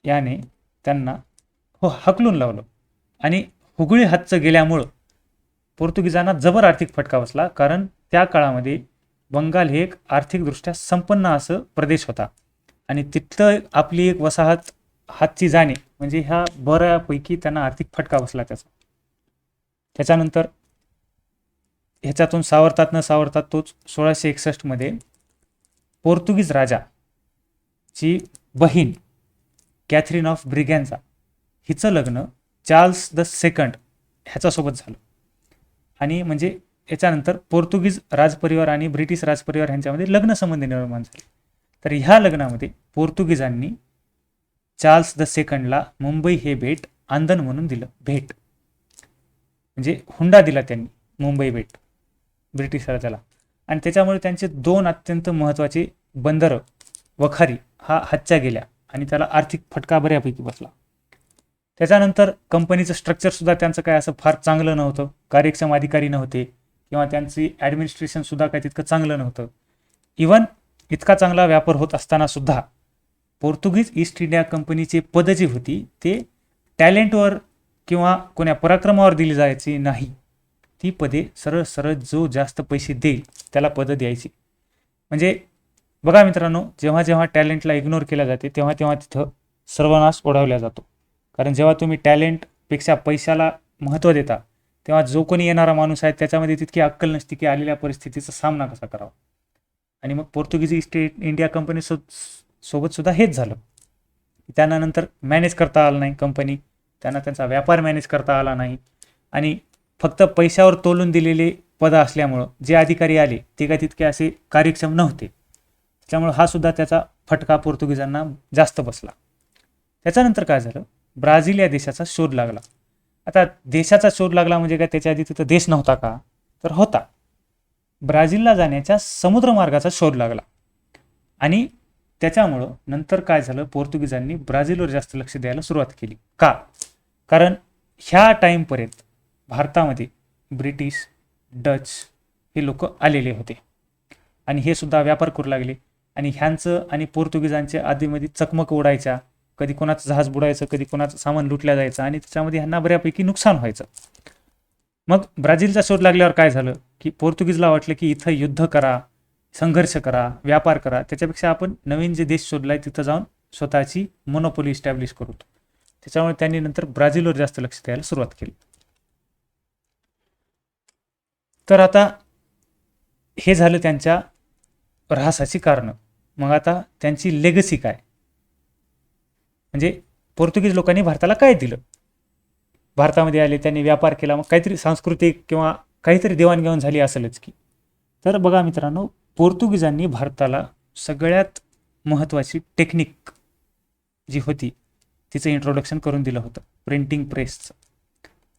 याने त्यांना हकलून लावलं आणि हुगळी हातचं गेल्यामुळं पोर्तुगीजांना जबर आर्थिक फटका बसला. कारण त्या काळामध्ये बंगाल हे एक आर्थिकदृष्ट्या संपन्न असं प्रदेश होता आणि तिथं आपली एक वसाहत हातची जाणे म्हणजे ह्या बऱ्यापैकी त्यांना आर्थिक फटका बसला त्याचा. त्याच्यानंतर ह्याच्यातून सावरतात न सावरतात तोच 1661 मध्ये पोर्तुगीज राजाची बहीण कॅथरीन ऑफ ब्रिगॅन्झा हिचं लग्न चार्ल्स द सेकंड ह्याच्यासोबत झालं. आणि म्हणजे याच्यानंतर पोर्तुगीज राजपरिवार आणि ब्रिटिश राजपरिवार ह्यांच्यामध्ये लग्न संबंध निर्माण झाले. तर ह्या लग्नामध्ये पोर्तुगीजांनी चार्ल्स द सेकंडला मुंबई हे बेट आंदण म्हणून दिलं. भेट म्हणजे हुंडा दिला त्यांनी, मुंबई बेट ब्रिटिश राजाला. आणि त्याच्यामुळे त्यांचे 2 अत्यंत महत्त्वाचे बंदरं वखारी हा हातच्या गेल्या आणि त्याला आर्थिक फटका बऱ्यापैकी बसला. त्याच्यानंतर कंपनीचं स्ट्रक्चरसुद्धा त्यांचं काय असं फार चांगलं नव्हतं, कार्यक्षम अधिकारी नव्हते किंवा त्यांची ॲडमिनिस्ट्रेशनसुद्धा काय तितकं चांगलं नव्हतं. इवन इतका चांगला व्यापार होत असताना सुद्धा पोर्तुगीज ईस्ट इंडिया कंपनीची पदं जी होती ते टॅलेंटवर किंवा कोण्या पराक्रमावर दिली जायची नाही. ती पदे सरळ सरळ जो जास्त पैसे देईल त्याला पदं द्यायची. म्हणजे बघा मित्रांनो, जेव्हा जेव्हा टॅलेंटला इग्नोर केल्या जाते तेव्हा तेव्हा तिथं सर्वनाश ओढवला जातो. कारण जेव्हा तुम्ही टॅलेंटपेक्षा पैशाला महत्त्व देता तेव्हा जो कोणी येणारा माणूस आहे त्याच्यामध्ये तितकी अक्कल नसते की आलेल्या परिस्थितीचा सामना कसा करावा. आणि मग पोर्तुगीज ईस्ट इंडिया कंपनी सोबत सुद्धा हेच झालं. त्यांना नंतर मॅनेज करता आलं नाही कंपनी, त्यांना त्यांचा व्यापार मॅनेज करता आला नाही. आणि फक्त पैशावर तोलून दिलेले पद असल्यामुळं जे अधिकारी आले ते काय तितके असे कार्यक्षम नव्हते. त्याच्यामुळं हा सुद्धा त्याचा फटका पोर्तुगीजांना जास्त बसला. त्याच्यानंतर काय झालं, ब्राझील या देशाचा शोध लागला. आता देशाचा शोध लागला म्हणजे काय, त्याच्या आधी तिथं देश नव्हता का, तर होता. ब्राझीलला जाण्याच्या समुद्रमार्गाचा शोध लागला. आणि त्याच्यामुळं नंतर काय झालं, पोर्तुगीजांनी ब्राझीलवर जास्त लक्ष द्यायला सुरुवात केली. का, कारण ह्या टाईमपर्यंत भारतामध्ये ब्रिटिश, डच हे लोक आलेले होते आणि हे सुद्धा व्यापार करू लागले. आणि ह्यांचं आणि पोर्तुगीजांचे आधीमध्ये चकमक उडायच्या, कधी कोणाचं जहाज बुडायचं, कधी कोणाचं सामान लुटल्या जायचं आणि त्याच्यामध्ये ह्यांना बऱ्यापैकी नुकसान व्हायचं. मग ब्राझीलचा शोध लागल्यावर काय झालं की पोर्तुगीजला वाटलं की इथं युद्ध करा, संघर्ष करा, व्यापार करा, त्याच्यापेक्षा आपण नवीन जे देश शोधलाय तिथं जाऊन स्वतःची मोनोपोली इस्टॅब्लिश करू. त्याच्यामुळे त्यांनी नंतर ब्राझीलवर जास्त लक्ष द्यायला सुरुवात केली. तर आता हे झालं त्यांच्या ऱ्हासाची कारणं. मग आता त्यांची लेगसी काय, म्हणजे पोर्तुगीज लोकांनी भारताला काय दिलं. भारतामध्ये आले, त्यांनी व्यापार केला, मग काहीतरी सांस्कृतिक किंवा काहीतरी देवाणघेवाण झाली असेलच की. तर बघा मित्रांनो, पोर्तुगीजांनी भारताला सगळ्यात महत्त्वाची टेक्निक जी होती तिचं इंट्रोडक्शन करून दिलं होतं, प्रिंटिंग प्रेसचं.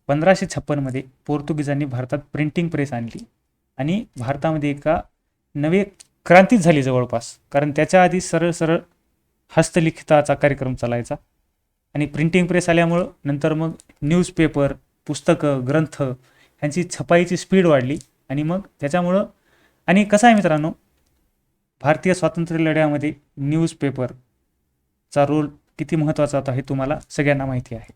1556 पोर्तुगीजांनी भारतात प्रिंटिंग प्रेस आणली आणि भारतामध्ये एका नवे क्रांतीच झाली जवळपास. कारण त्याच्या आधी सरळ सरळ हस्तलिखिताचा कार्यक्रम चालायचा आणि प्रिंटिंग प्रेस आल्यामुळं नंतर मग न्यूजपेपर, पुस्तकं, ग्रंथ ह्यांची छपाईची स्पीड वाढली. आणि मग त्याच्यामुळं, आणि कसं आहे मित्रांनो, भारतीय स्वातंत्र्य लढ्यामध्ये न्यूजपेपरचा रोल किती महत्त्वाचा होता हे तुम्हाला सगळ्यांना माहिती आहे.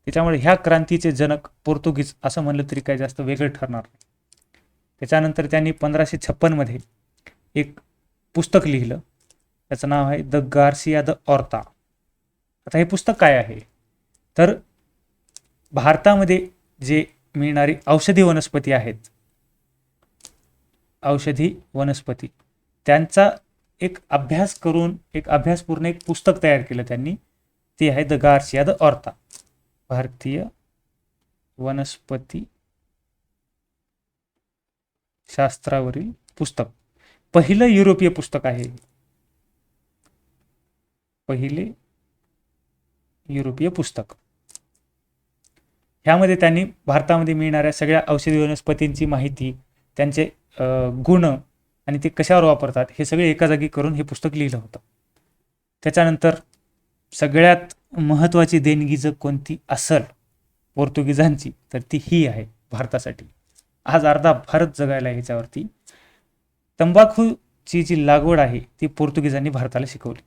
त्याच्यामुळे ह्या क्रांतीचे जनक पोर्तुगीज असं म्हणलं तरी काही जास्त वेगळं ठरणार नाही. त्याच्यानंतर त्यांनी 1556 एक पुस्तक लिहिलं, त्याचं नाव आहे द गार्सिया द ऑर्ता. आता हे पुस्तक काय आहे, तर भारतामध्ये जे मिळणारी औषधी वनस्पती आहेत, औषधी वनस्पती त्यांचा एक अभ्यास करून एक अभ्यासपूर्ण एक पुस्तक तयार केलं त्यांनी. ते आहे द गार्सिया द ऑर्ता, भारतीय वनस्पती शास्त्रावरील पुस्तक. पहिलं युरोपीय पुस्तक आहे, पहिले युरोपीय पुस्तक. ह्यामध्ये त्यांनी भारतामध्ये मिळणाऱ्या सगळ्या औषधी वनस्पतींची माहिती, त्यांचे गुण आणि ते कशावर वापरतात हे सगळे एका जागी करून हे पुस्तक लिहिलं होतं. त्याच्यानंतर सगळ्यात महत्त्वाची देणगी जर कोणती असेल पोर्तुगीजांची तर ती ही आहे भारतासाठी. आज अर्धा भारत जगायला ह्याच्यावरती. तंबाखूची जी लागवड आहे ती पोर्तुगीजांनी भारताला शिकवली.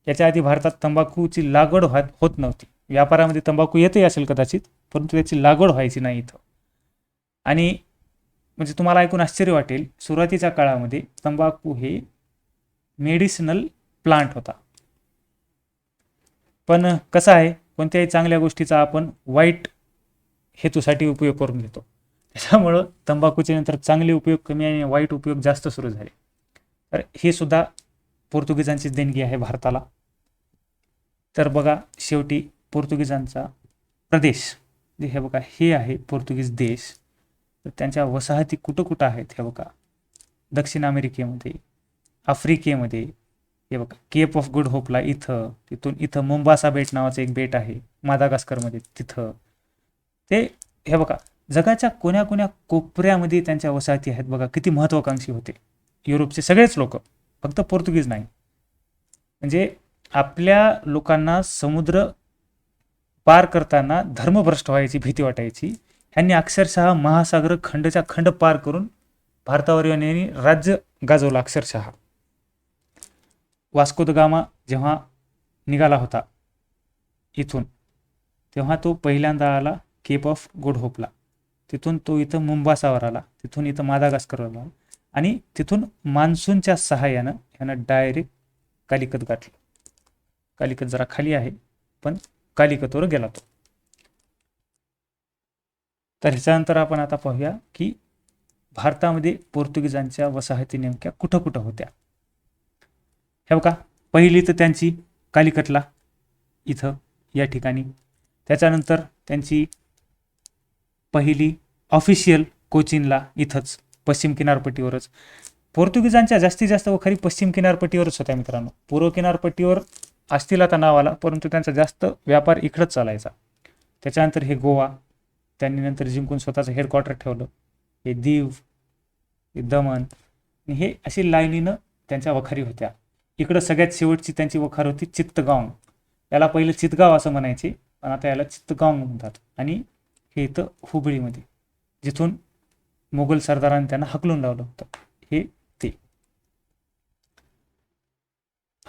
याच्या आधी भारतात तंबाखूची लागवड होत नव्हती. व्यापारामध्ये तंबाखू येते असेल कदाचित, परंतु त्याची लागवड व्हायची नाही इथं. आणि म्हणजे तुम्हाला ऐकून आश्चर्य वाटेल, सुरुवातीच्या काळामध्ये तंबाखू हे मेडिसिनल प्लांट होता. पण कसं आहे, कोणत्याही चांगल्या गोष्टीचा आपण वाईट हेतूसाठी उपयोग करून घेतो. त्याच्यामुळं तंबाखूचे नंतर चांगले उपयोग कमी आणि वाईट उपयोग जास्त सुरू झाले. तर हे सुद्धा पोर्तुगीजांची देणगी आहे भारताला. तर बघा, शेवटी पोर्तुगीजांचा प्रदेश हे बघा, हे आहे पोर्तुगीज देश. तर त्यांच्या वसाहती कुठं कुठं आहेत हे बघा, दक्षिण अमेरिकेमध्ये, आफ्रिकेमध्ये, हे बघा केप ऑफ गुड होपला इथं, तिथून इथं मोंबासा बेट नावाचं एक बेट आहे मादागास्करमध्ये तिथं. ते हे बघा, जगाच्या कोण्या कोण्या कोपऱ्यामध्ये त्यांच्या वसाहती आहेत. बघा किती महत्त्वाकांक्षी होते युरोपचे सगळेच लोक, फक्त पोर्तुगीज नाही. म्हणजे आपल्या लोकांना समुद्र पार करताना धर्मभ्रष्ट व्हायची भीती वाटायची. ह्यांनी अक्षरशः महासागर खंडच्या खंड पार करून भारतावर येऊन यांनी राज्य गाजवलं अक्षरशः. वास्को द गामा जेव्हा निघाला होता इथून, तेव्हा तो पहिल्यांदा आला केप ऑफ गुड होपला, तिथून तो इथं मुंबासावर आला, तिथून इथं मादागास्करवर आला आणि तिथून मान्सूनच्या सहाय्यानं ह्यानं डायरेक्ट कालिकत गाठलं. कालिकत जरा खाली आहे पण कालिकतवर गेला तो. तर ह्याच्यानंतर आपण आता पाहूया की भारतामध्ये पोर्तुगीजांच्या वसाहती नेमक्या कुठं कुठं होत्या. हे बघा, पहिली तर त्यांची कालिकटला इथं या ठिकाणी. त्याच्यानंतर त्यांची पहिली ऑफिशियल कोचीनला इथंच पश्चिम किनारपट्टीवरच. पोर्तुगीजांच्या जास्तीत जास्त वखारी पश्चिम किनारपट्टीवरच होत्या मित्रांनो. पूर्व किनारपट्टीवर असतील आता नावाला, परंतु त्यांचा जास्त व्यापार इकडंच चालायचा. त्याच्यानंतर हे गोवा त्यांनी नंतर जिंकून स्वतःचं हेडक्वार्टर ठेवलं. हे दीव, हे दमन, हे अशी लाईनीनं त्यांच्या वखारी होत्या. इकडं सगळ्यात शेवटची त्यांची वखार होती चित्तगांग. याला पहिलं चितगाव असं म्हणायचे, पण आता याला चित्तगांग म्हणतात. आणि हे इथं हुबळीमध्ये, जिथून मोगल सरदारांनी त्यांना हकलून लावलं होतं, हे ते.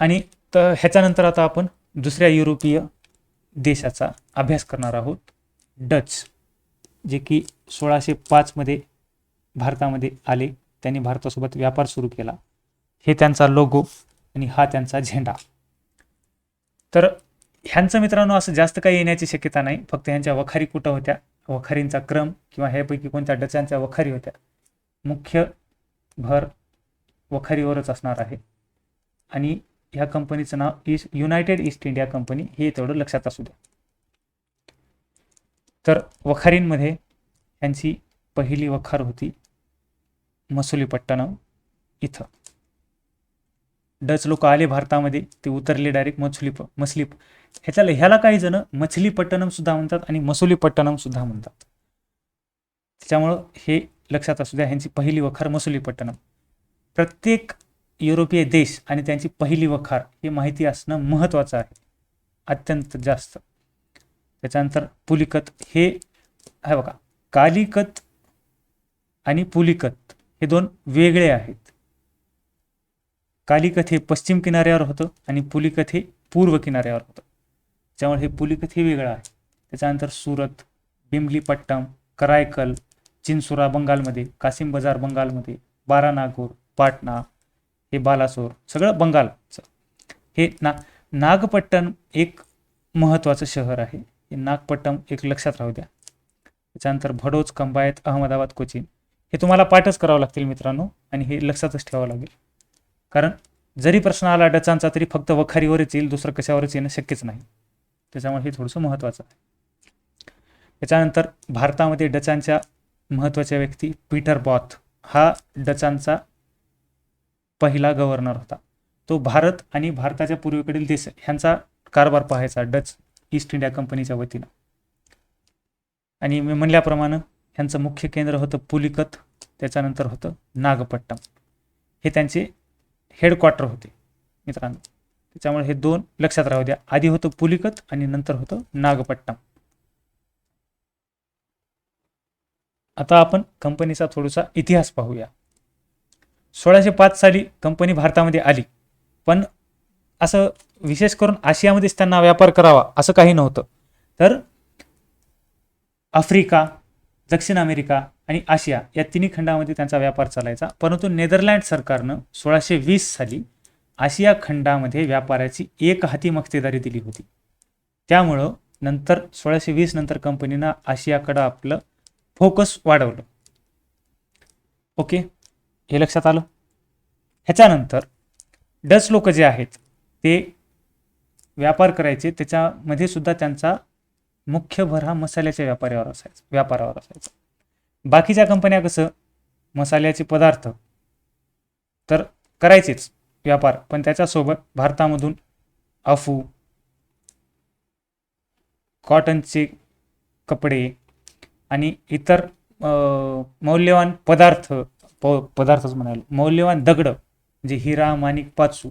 आणि तर ह्याच्यानंतर आता आपण दुसऱ्या युरोपीय देशाचा अभ्यास करणार आहोत, डच, जे की 1605 मध्ये भारतामध्ये आले. त्यांनी भारतासोबत व्यापार सुरू केला. हे त्यांचा लोगो आणि हा त्यांचा झेंडा. तर ह्यांचं मित्रांनो असं जास्त काही येण्याची शक्यता नाही. फक्त ह्यांच्या वखारी कुठं होत्या, वखारींचा क्रम किंवा ह्यापैकी कोणत्या डचांच्या वखारी होत्या, मुख्य भर वखारीवरच असणार आहे. आणि ह्या कंपनीचं नाव युनायटेड ईस्ट इंडिया कंपनी, हे तेवढं लक्षात असू द्या. तर वखारींमध्ये ह्यांची पहिली वखार होती मसुलीपट्टणम इथं. डच लोक आले भारतामध्ये, ते उतरले डायरेक्ट ह्याला काही जण मछलीपट्टणम सुद्धा म्हणतात आणि मसुलीपट्टणम सुद्धा म्हणतात. त्याच्यामुळं हे लक्षात असू द्या, ह्यांची पहिली वखार मसुलीपट्टणम. प्रत्येक युरोपीय देश आणि त्यांची पहिली वखार हे माहिती असणं महत्त्वाचं आहे, अत्यंत जास्त. त्याच्यानंतर पुलिकत, हे आहे बघा, कालिकत आणि पुलिकत हे दोन वेगळे आहेत. कालिकत हे पश्चिम किनाऱ्यावर होतं आणि पुलिकत हे पूर्व किनाऱ्यावर होतं. त्यामुळे हे पुलिकत हे वेगळं आहे. त्याच्यानंतर सुरत, बिमलीपट्टम, करायकल, चिंचुरा बंगालमध्ये, कासिम बाजार बंगालमध्ये, बारानागोर, पाटणा, हे बालासोर, सगळं बंगालचं. हे नागपट्टण एक महत्त्वाचं शहर आहे. हे नागपट्टम एक लक्षात राहू द्या. त्याच्यानंतर भडोच, कंबायत, अहमदाबाद, कोचीन, हे तुम्हाला पाठच करावं लागतील मित्रांनो, आणि हे लक्षातच ठेवावं लागेल. कारण जरी प्रश्न आला डचांचा तरी फक्त वखारीवरच येईल, दुसरं कशावरच येणं शक्यच नाही. त्याच्यामुळे हे थोडंसं महत्त्वाचं आहे. त्याच्यानंतर भारतामध्ये डचांच्या महत्त्वाच्या व्यक्ती पीटर बॉथ, हा डचांचा पहिला गव्हर्नर होता. तो भारत आणि भारताच्या पूर्वेकडील देश ह्यांचा कारभार पाहायचा डच ईस्ट इंडिया कंपनीच्या वतीनं. आणि मी म्हणल्याप्रमाणे ह्यांचं मुख्य केंद्र होतं पुलिकत, त्याच्यानंतर होतं नागपट्टम, हे त्यांचे हेडक्वार्टर होते मित्रांनो. त्याच्यामुळे हे दोन लक्षात राहू द्या, आधी होतं पुलिकत आणि नंतर होतं नागपट्टम. आता आपण कंपनीचा थोडासा इतिहास पाहूया. 1605 साली कंपनी भारतामध्ये आली, पण असं विशेष करून आशियामध्येच त्यांना व्यापार करावा असं काही नव्हतं. तर आफ्रिका, दक्षिण अमेरिका आणि आशिया या तिन्ही खंडामध्ये त्यांचा व्यापार चालायचा. परंतु नेदरलँड सरकारनं 1620 साली आशिया खंडामध्ये व्यापाराची एक हाती मक्तेदारी दिली होती. त्यामुळं नंतर 1620 नंतर कंपनीनं आशियाकडं आपलं फोकस वाढवलं. ओके, हे लक्षात आलं. ह्याच्यानंतर डच लोक जे आहेत ते व्यापार करायचे, त्याच्यामध्ये सुद्धा त्यांचा मुख्य भर हा मसाल्याच्या व्यापारावर असायचा. बाकीच्या कंपन्या कसं मसाल्याचे पदार्थ तर करायचेच व्यापार, पण त्याच्यासोबत भारतामधून अफू, कॉटनचे कपडे आणि इतर मौल्यवान पदार्थच म्हणाल, मौल्यवान दगड म्हणजे हिरा, माणिक, पाचू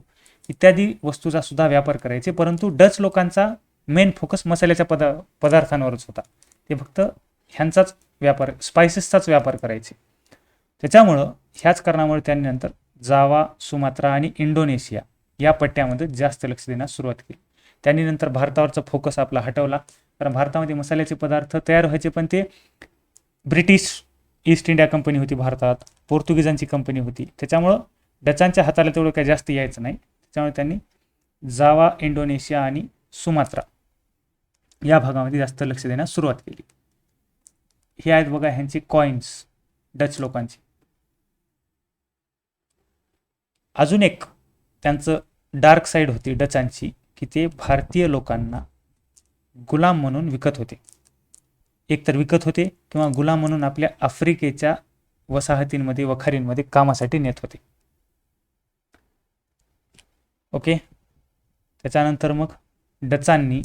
इत्यादी वस्तूचा सुद्धा व्यापार करायचे. परंतु डच लोकांचा मेन फोकस मसाल्याच्या पदार्थांवरच होता. ते फक्त ह्यांचाच व्यापार, स्पायसेसचाच व्यापार करायचे. त्याच्यामुळं ह्याच कारणामुळे त्यांनी नंतर जावा, सुमात्रा आणि इंडोनेशिया या पट्ट्यामध्ये जास्त लक्ष देण्यास सुरुवात केली. त्यांनी नंतर भारतावरचा फोकस आपला हटवला, कारण भारतामध्ये मसाल्याचे पदार्थ तयार व्हायचे, पण ते ब्रिटिश ईस्ट इंडिया कंपनी होती भारतात, पोर्तुगीजांची कंपनी होती. त्याच्यामुळं डचांच्या हाताला तेवढं काही जास्त यायचं नाही. त्यामुळे त्यांनी जावा, इंडोनेशिया आणि सुमात्रा या भागामध्ये जास्त लक्ष देण्यास सुरुवात केली. हे आहेत बघा ह्यांचे कॉइन्स, डच लोकांचे. अजून एक त्यांचं डार्क साईड होती डचांची, की ते भारतीय लोकांना गुलाम म्हणून विकत होते. एकतर विकत होते किंवा गुलाम म्हणून आपल्या आफ्रिकेच्या वसाहतींमध्ये वखारींमध्ये कामासाठी नेत होते. ओके. त्याच्यानंतर मग डचांनी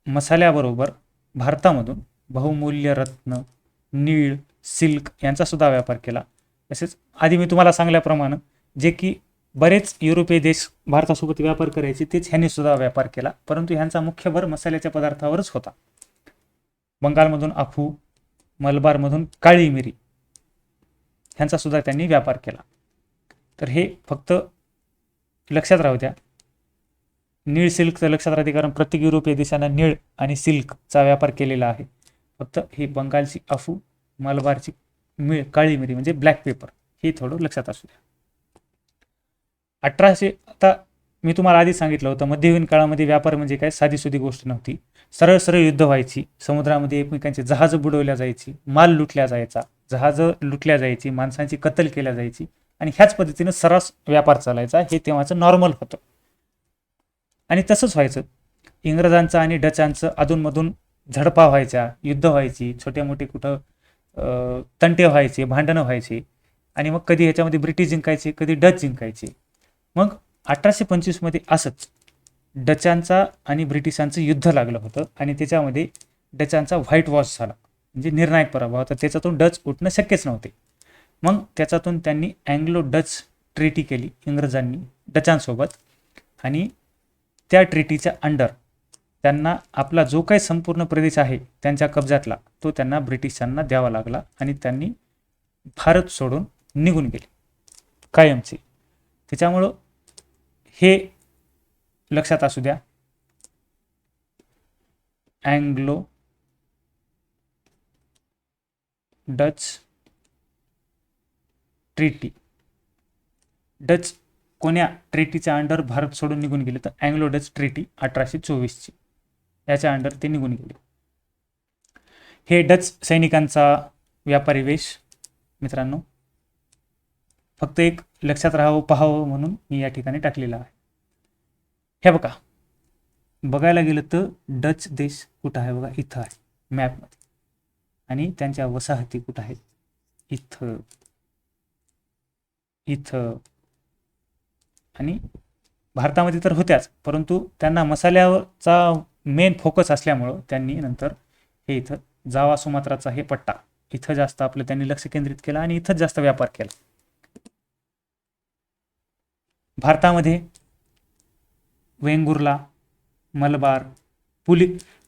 मसाल्याबरोबर भारतामधून बहुमूल्य रत्न, नीळ, सिल्क यांचा सुद्धा व्यापार केला. तसेच आधी मी तुम्हाला सांगल्याप्रमाणे जे की बरेच युरोपीय देश भारतासोबत व्यापार करायचे तेच ह्यांनी सुद्धा व्यापार केला, परंतु ह्यांचा मुख्य भर मसाल्याच्या पदार्थावरच होता. बंगालमधून अफू, मलबारमधून काळी मिरी ह्यांचा सुद्धा त्यांनी व्यापार केला. तर हे फक्त लक्षात राहू द्या. नीळ सिल्कचं लक्षात राहते, कारण प्रत्येक युरोपीय देशांना नीळ आणि सिल्कचा व्यापार केलेला आहे. फक्त ही बंगालची अफू, मलबारची काळी मिरी म्हणजे ब्लॅक पेपर, हे थोडं लक्षात असू द्या. 1800, आता मी तुम्हाला आधी सांगितलं होतं, मध्ययुगीन काळामध्ये व्यापार म्हणजे काय साधीसुधी गोष्ट नव्हती. सरळ सरळ युद्ध व्हायची, समुद्रामध्ये एकमेकांची जहाजं बुडवल्या जायची, माल लुटल्या जायचा, जहाजं लुटल्या जायची, माणसांची कत्तल केल्या जायची आणि ह्याच पद्धतीनं सर्रास व्यापार चालायचा. हे तेव्हाचं नॉर्मल होतं. आणि तसंच व्हायचं. इंग्रजांचं आणि डचांचं अधूनमधून झडपा व्हायच्या, युद्ध व्हायची, छोटे मोठे कुठं तंटे व्हायचे, भांडणं व्हायचे आणि मग कधी ह्याच्यामध्ये ब्रिटिश जिंकायचे, कधी डच जिंकायचे. मग 1825 मध्ये असंच डचांचा आणि ब्रिटिशांचं युद्ध लागलं होतं आणि त्याच्यामध्ये डचांचा व्हाईट वॉश झाला, म्हणजे निर्णायक पराभव होता. त्याच्यातून डच उठणं शक्यच नव्हते. मग त्याच्यातून त्यांनी अँग्लो डच ट्रीटी केली इंग्रजांनी डचांसोबत आणि त्या ट्रीटीच्या अंडर त्यांना आपला जो काही संपूर्ण प्रदेश आहे त्यांच्या कब्जातला तो त्यांना ब्रिटिशांना द्यावा लागला आणि त्यांनी भारत सोडून निघून गेले कायमचे. त्याच्यामुळं हे लक्षात असू द्या, अँग्लो डच ट्रीटी. डच कोण्या ट्रीटीच्या अंडर भारत सोडून निघून गेले, तर अँग्लो डच ट्रीटी 1824ची, याच्या अंडर ते निघून गेले. हे डच सैनिकांचा व्यापारी वेश मित्रांनो, फक्त एक लक्षात राहावं पाहावं म्हणून मी या ठिकाणी टाकलेलं आहे. हे बघा, बघायला गेलं तर डच देश कुठं आहे बघा, इथं आहे मॅपमध्ये, आणि त्यांच्या वसाहती कुठं आहेत, इथं इथं. आणि भारतामध्ये तर होत्याच, परंतु त्यांना मसाल्यावरचा मेन फोकस असल्यामुळं त्यांनी नंतर हे इथं जावा सुमात्राचा हे पट्टा इथं जास्त आपलं त्यांनी लक्ष केंद्रित केलं आणि इथंच जास्त व्यापार केला. भारतामध्ये वेंगुर्ला, मलबार,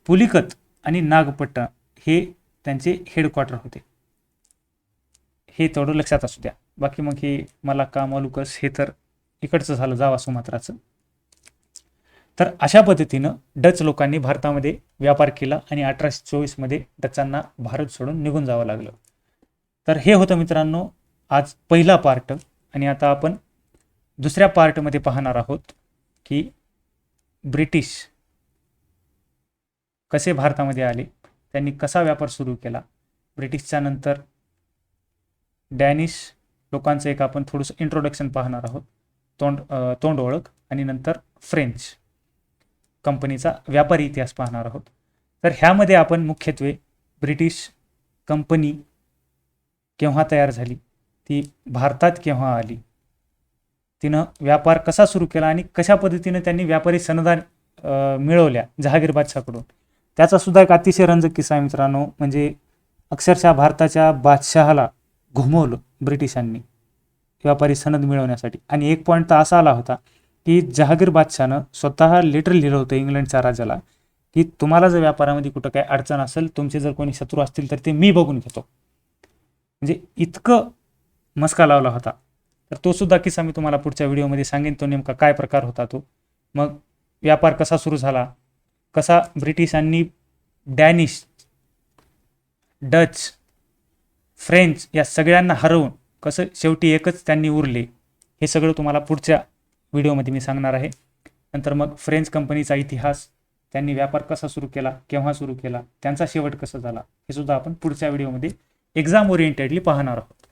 पुलिकत आणि नागपट्टा हे त्यांचे हेडक्वार्टर होते. हे तेवढं लक्षात असू द्या. बाकी मग हे मलाक्का, मलुकस हे तर इकडचं झालं जावा सुमात्राचं. तर अशा पद्धतीनं डच लोकांनी भारतामध्ये व्यापार केला आणि 1824 मध्ये डचांना भारत सोडून निघून जावं लागलं. तर हे होतं मित्रांनो आज पहिला पार्ट. आणि आता आपण दुसऱ्या पार्टमध्ये पाहणार आहोत की ब्रिटिश कसे भारतामध्ये आले, त्यांनी कसा व्यापार सुरू केला. ब्रिटिशच्या नंतर डॅनिश लोकांचं एक आपण थोडंसं इंट्रोडक्शन पाहणार आहोत, तोंड ओळख, आणि नंतर फ्रेंच कंपनीचा व्यापारी इतिहास पाहणार आहोत. तर ह्यामध्ये आपण मुख्यत्वे ब्रिटिश कंपनी केव्हा तयार झाली, ती भारतात केव्हा आली, तिनं व्यापार कसा सुरू केला आणि कशा पद्धतीने त्यांनी व्यापारी सनदा मिळवल्या जहागीर बादशाहकडून, त्याचा सुद्धा एक अतिशय रंजक किस्सा आहे मित्रांनो. म्हणजे अक्षरशः भारताच्या बादशहाला घुमवलं ब्रिटिशांनी व्यापारी सनद मिळवण्यासाठी. आणि एक पॉईंट तर असा आला होता की जहागीर बादशाहनं स्वतः लेटर लिहिलं होतं इंग्लंडच्या राजाला की तुम्हाला जर व्यापारामध्ये कुठं काय अडचण असेल, तुमचे जर कोणी शत्रू असतील तर ते मी बघून घेतो. म्हणजे इतकं मस्का लावला होता. तर तो सुद्धा किस्सा मी तुम्हाला पुढच्या व्हिडिओमध्ये सांगेन, तो नेमका काय प्रकार होता तो. मग व्यापार कसा सुरू झाला, कसा ब्रिटिशांनी डॅनिश, डच, फ्रेंच या सगळ्यांना हरवून कसं शेवटी एकच त्यांनी उरले, हे सगळं तुम्हाला पुढच्या व्हिडिओमध्ये मी सांगणार आहे. नंतर मग फ्रेंच कंपनीचा इतिहास, त्यांनी व्यापार कसा सुरू केला, केव्हा सुरू केला, त्यांचा शेवट कसा झाला, हे सुद्धा आपण पुढच्या व्हिडिओमध्ये एक्झाम ओरिएंटेडली पाहणार आहोत.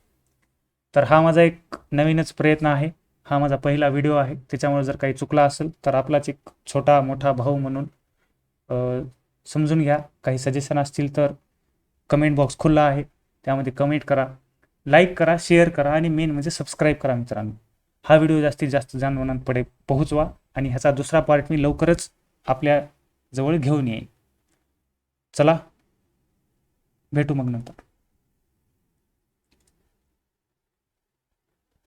तर हा माझा एक नवीनच प्रयत्न आहे. हा माझा पहिला व्हिडिओ आहे. त्याच्यामुळे जर काही चुकला असेल तर आपलाच एक छोटा मोठा भाऊ म्हणून समजून घ्या. काही सजेशन असतील तर कमेंट बॉक्स खुला आहे, त्यामध्ये कमेंट करा, लाईक करा, शेअर करा आणि मेन म्हणजे सबस्क्राईब करा मित्रांनो. हा व्हिडिओ जास्तीत जास्त जणांपर्यंत पोहोचवा आणि ह्याचा दुसरा पार्ट मी लवकरच आपल्या जवळ घेऊन येईन. चला भेटू मग नंतर.